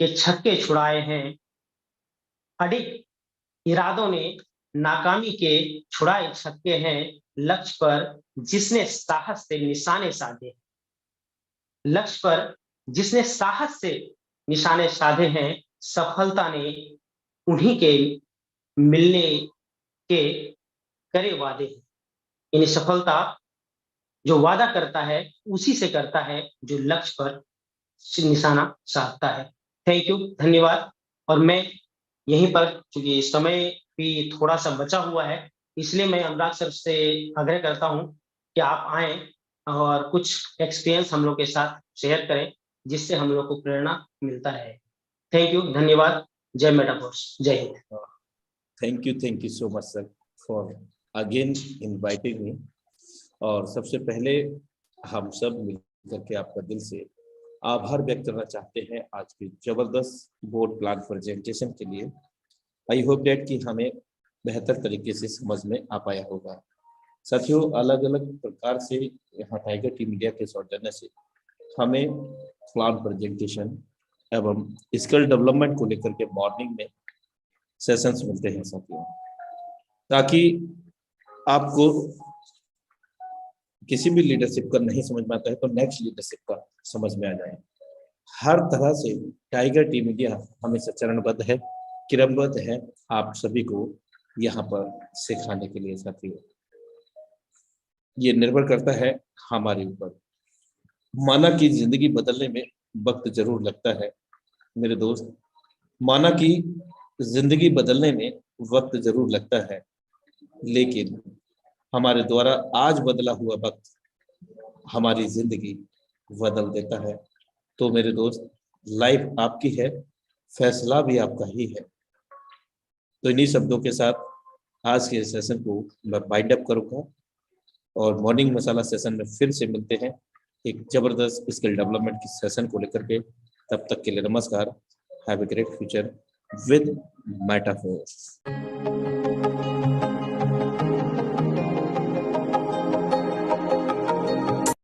के छक्के छुड़ाए हैं। अडिग इरादों ने नाकामी के छुड़ाए छक्के हैं। लक्ष्य पर जिसने साहस से निशाने साधे, लक्ष्य पर जिसने साहस से निशाने साधे हैं, सफलता ने उन्हीं के मिलने के करे वादे हैं। यानी सफलता जो वादा करता है उसी से करता है जो लक्ष्य पर निशाना साधता है। थैंक यू, धन्यवाद। और मैं यहीं पर, चूंकि समय भी थोड़ा सा बचा हुआ है, इसलिए मैं अनुराग सर से आग्रह करता हूं कि आप आए और कुछ एक्सपीरियंस हम लोग के साथ शेयर करें, जिससे हम लोग को प्रेरणा मिलता रहे। थैंक यू, धन्यवाद। जय मेटावर्स, जय Hind. Thank you so much sir for again inviting me. और सबसे पहले हम सब मिलकर के आपका दिल से आभार व्यक्त करना चाहते हैं आज के जबरदस्त बोर्ड प्लान प्रेजेंटेशन के लिए। आई होप डेट कि हमें बेहतर तरीके से समझ में आ पाया होगा। साथियों, अलग अलग प्रकार से यहाँ टाइगर टीम इंडिया के सौजन्य से हमें प्लान प्रेजेंटेशन एवं स्किल डेवलपमेंट को लेकर के मॉर्निंग में सेशंस मिलते हैं साथियों, ताकि आपको किसी भी लीडरशिप का नहीं समझ में आता है तो नेक्स्ट लीडरशिप का समझ में आ जाए। हर तरह से टाइगर टीम इंडिया हमेशा चरणबद्ध है, क्रमबद्ध है आप सभी को यहाँ पर सिखाने के लिए। साथियों, ये निर्भर करता है हमारे ऊपर। माना कि जिंदगी बदलने में वक्त जरूर लगता है मेरे दोस्त, माना कि जिंदगी बदलने में वक्त जरूर लगता है, लेकिन हमारे द्वारा आज बदला हुआ वक्त हमारी जिंदगी बदल देता है। तो मेरे दोस्त, लाइफ आपकी है, फैसला भी आपका ही है। तो इन्हीं शब्दों के साथ आज के सेशन को मैं वाइंड अप करूंगा और मॉर्निंग मसाला सेशन में फिर से मिलते हैं एक जबरदस्त स्किल डेवलपमेंट की सेशन को लेकर के। तब तक के लिए नमस्कार। Have a great future. with metaphors.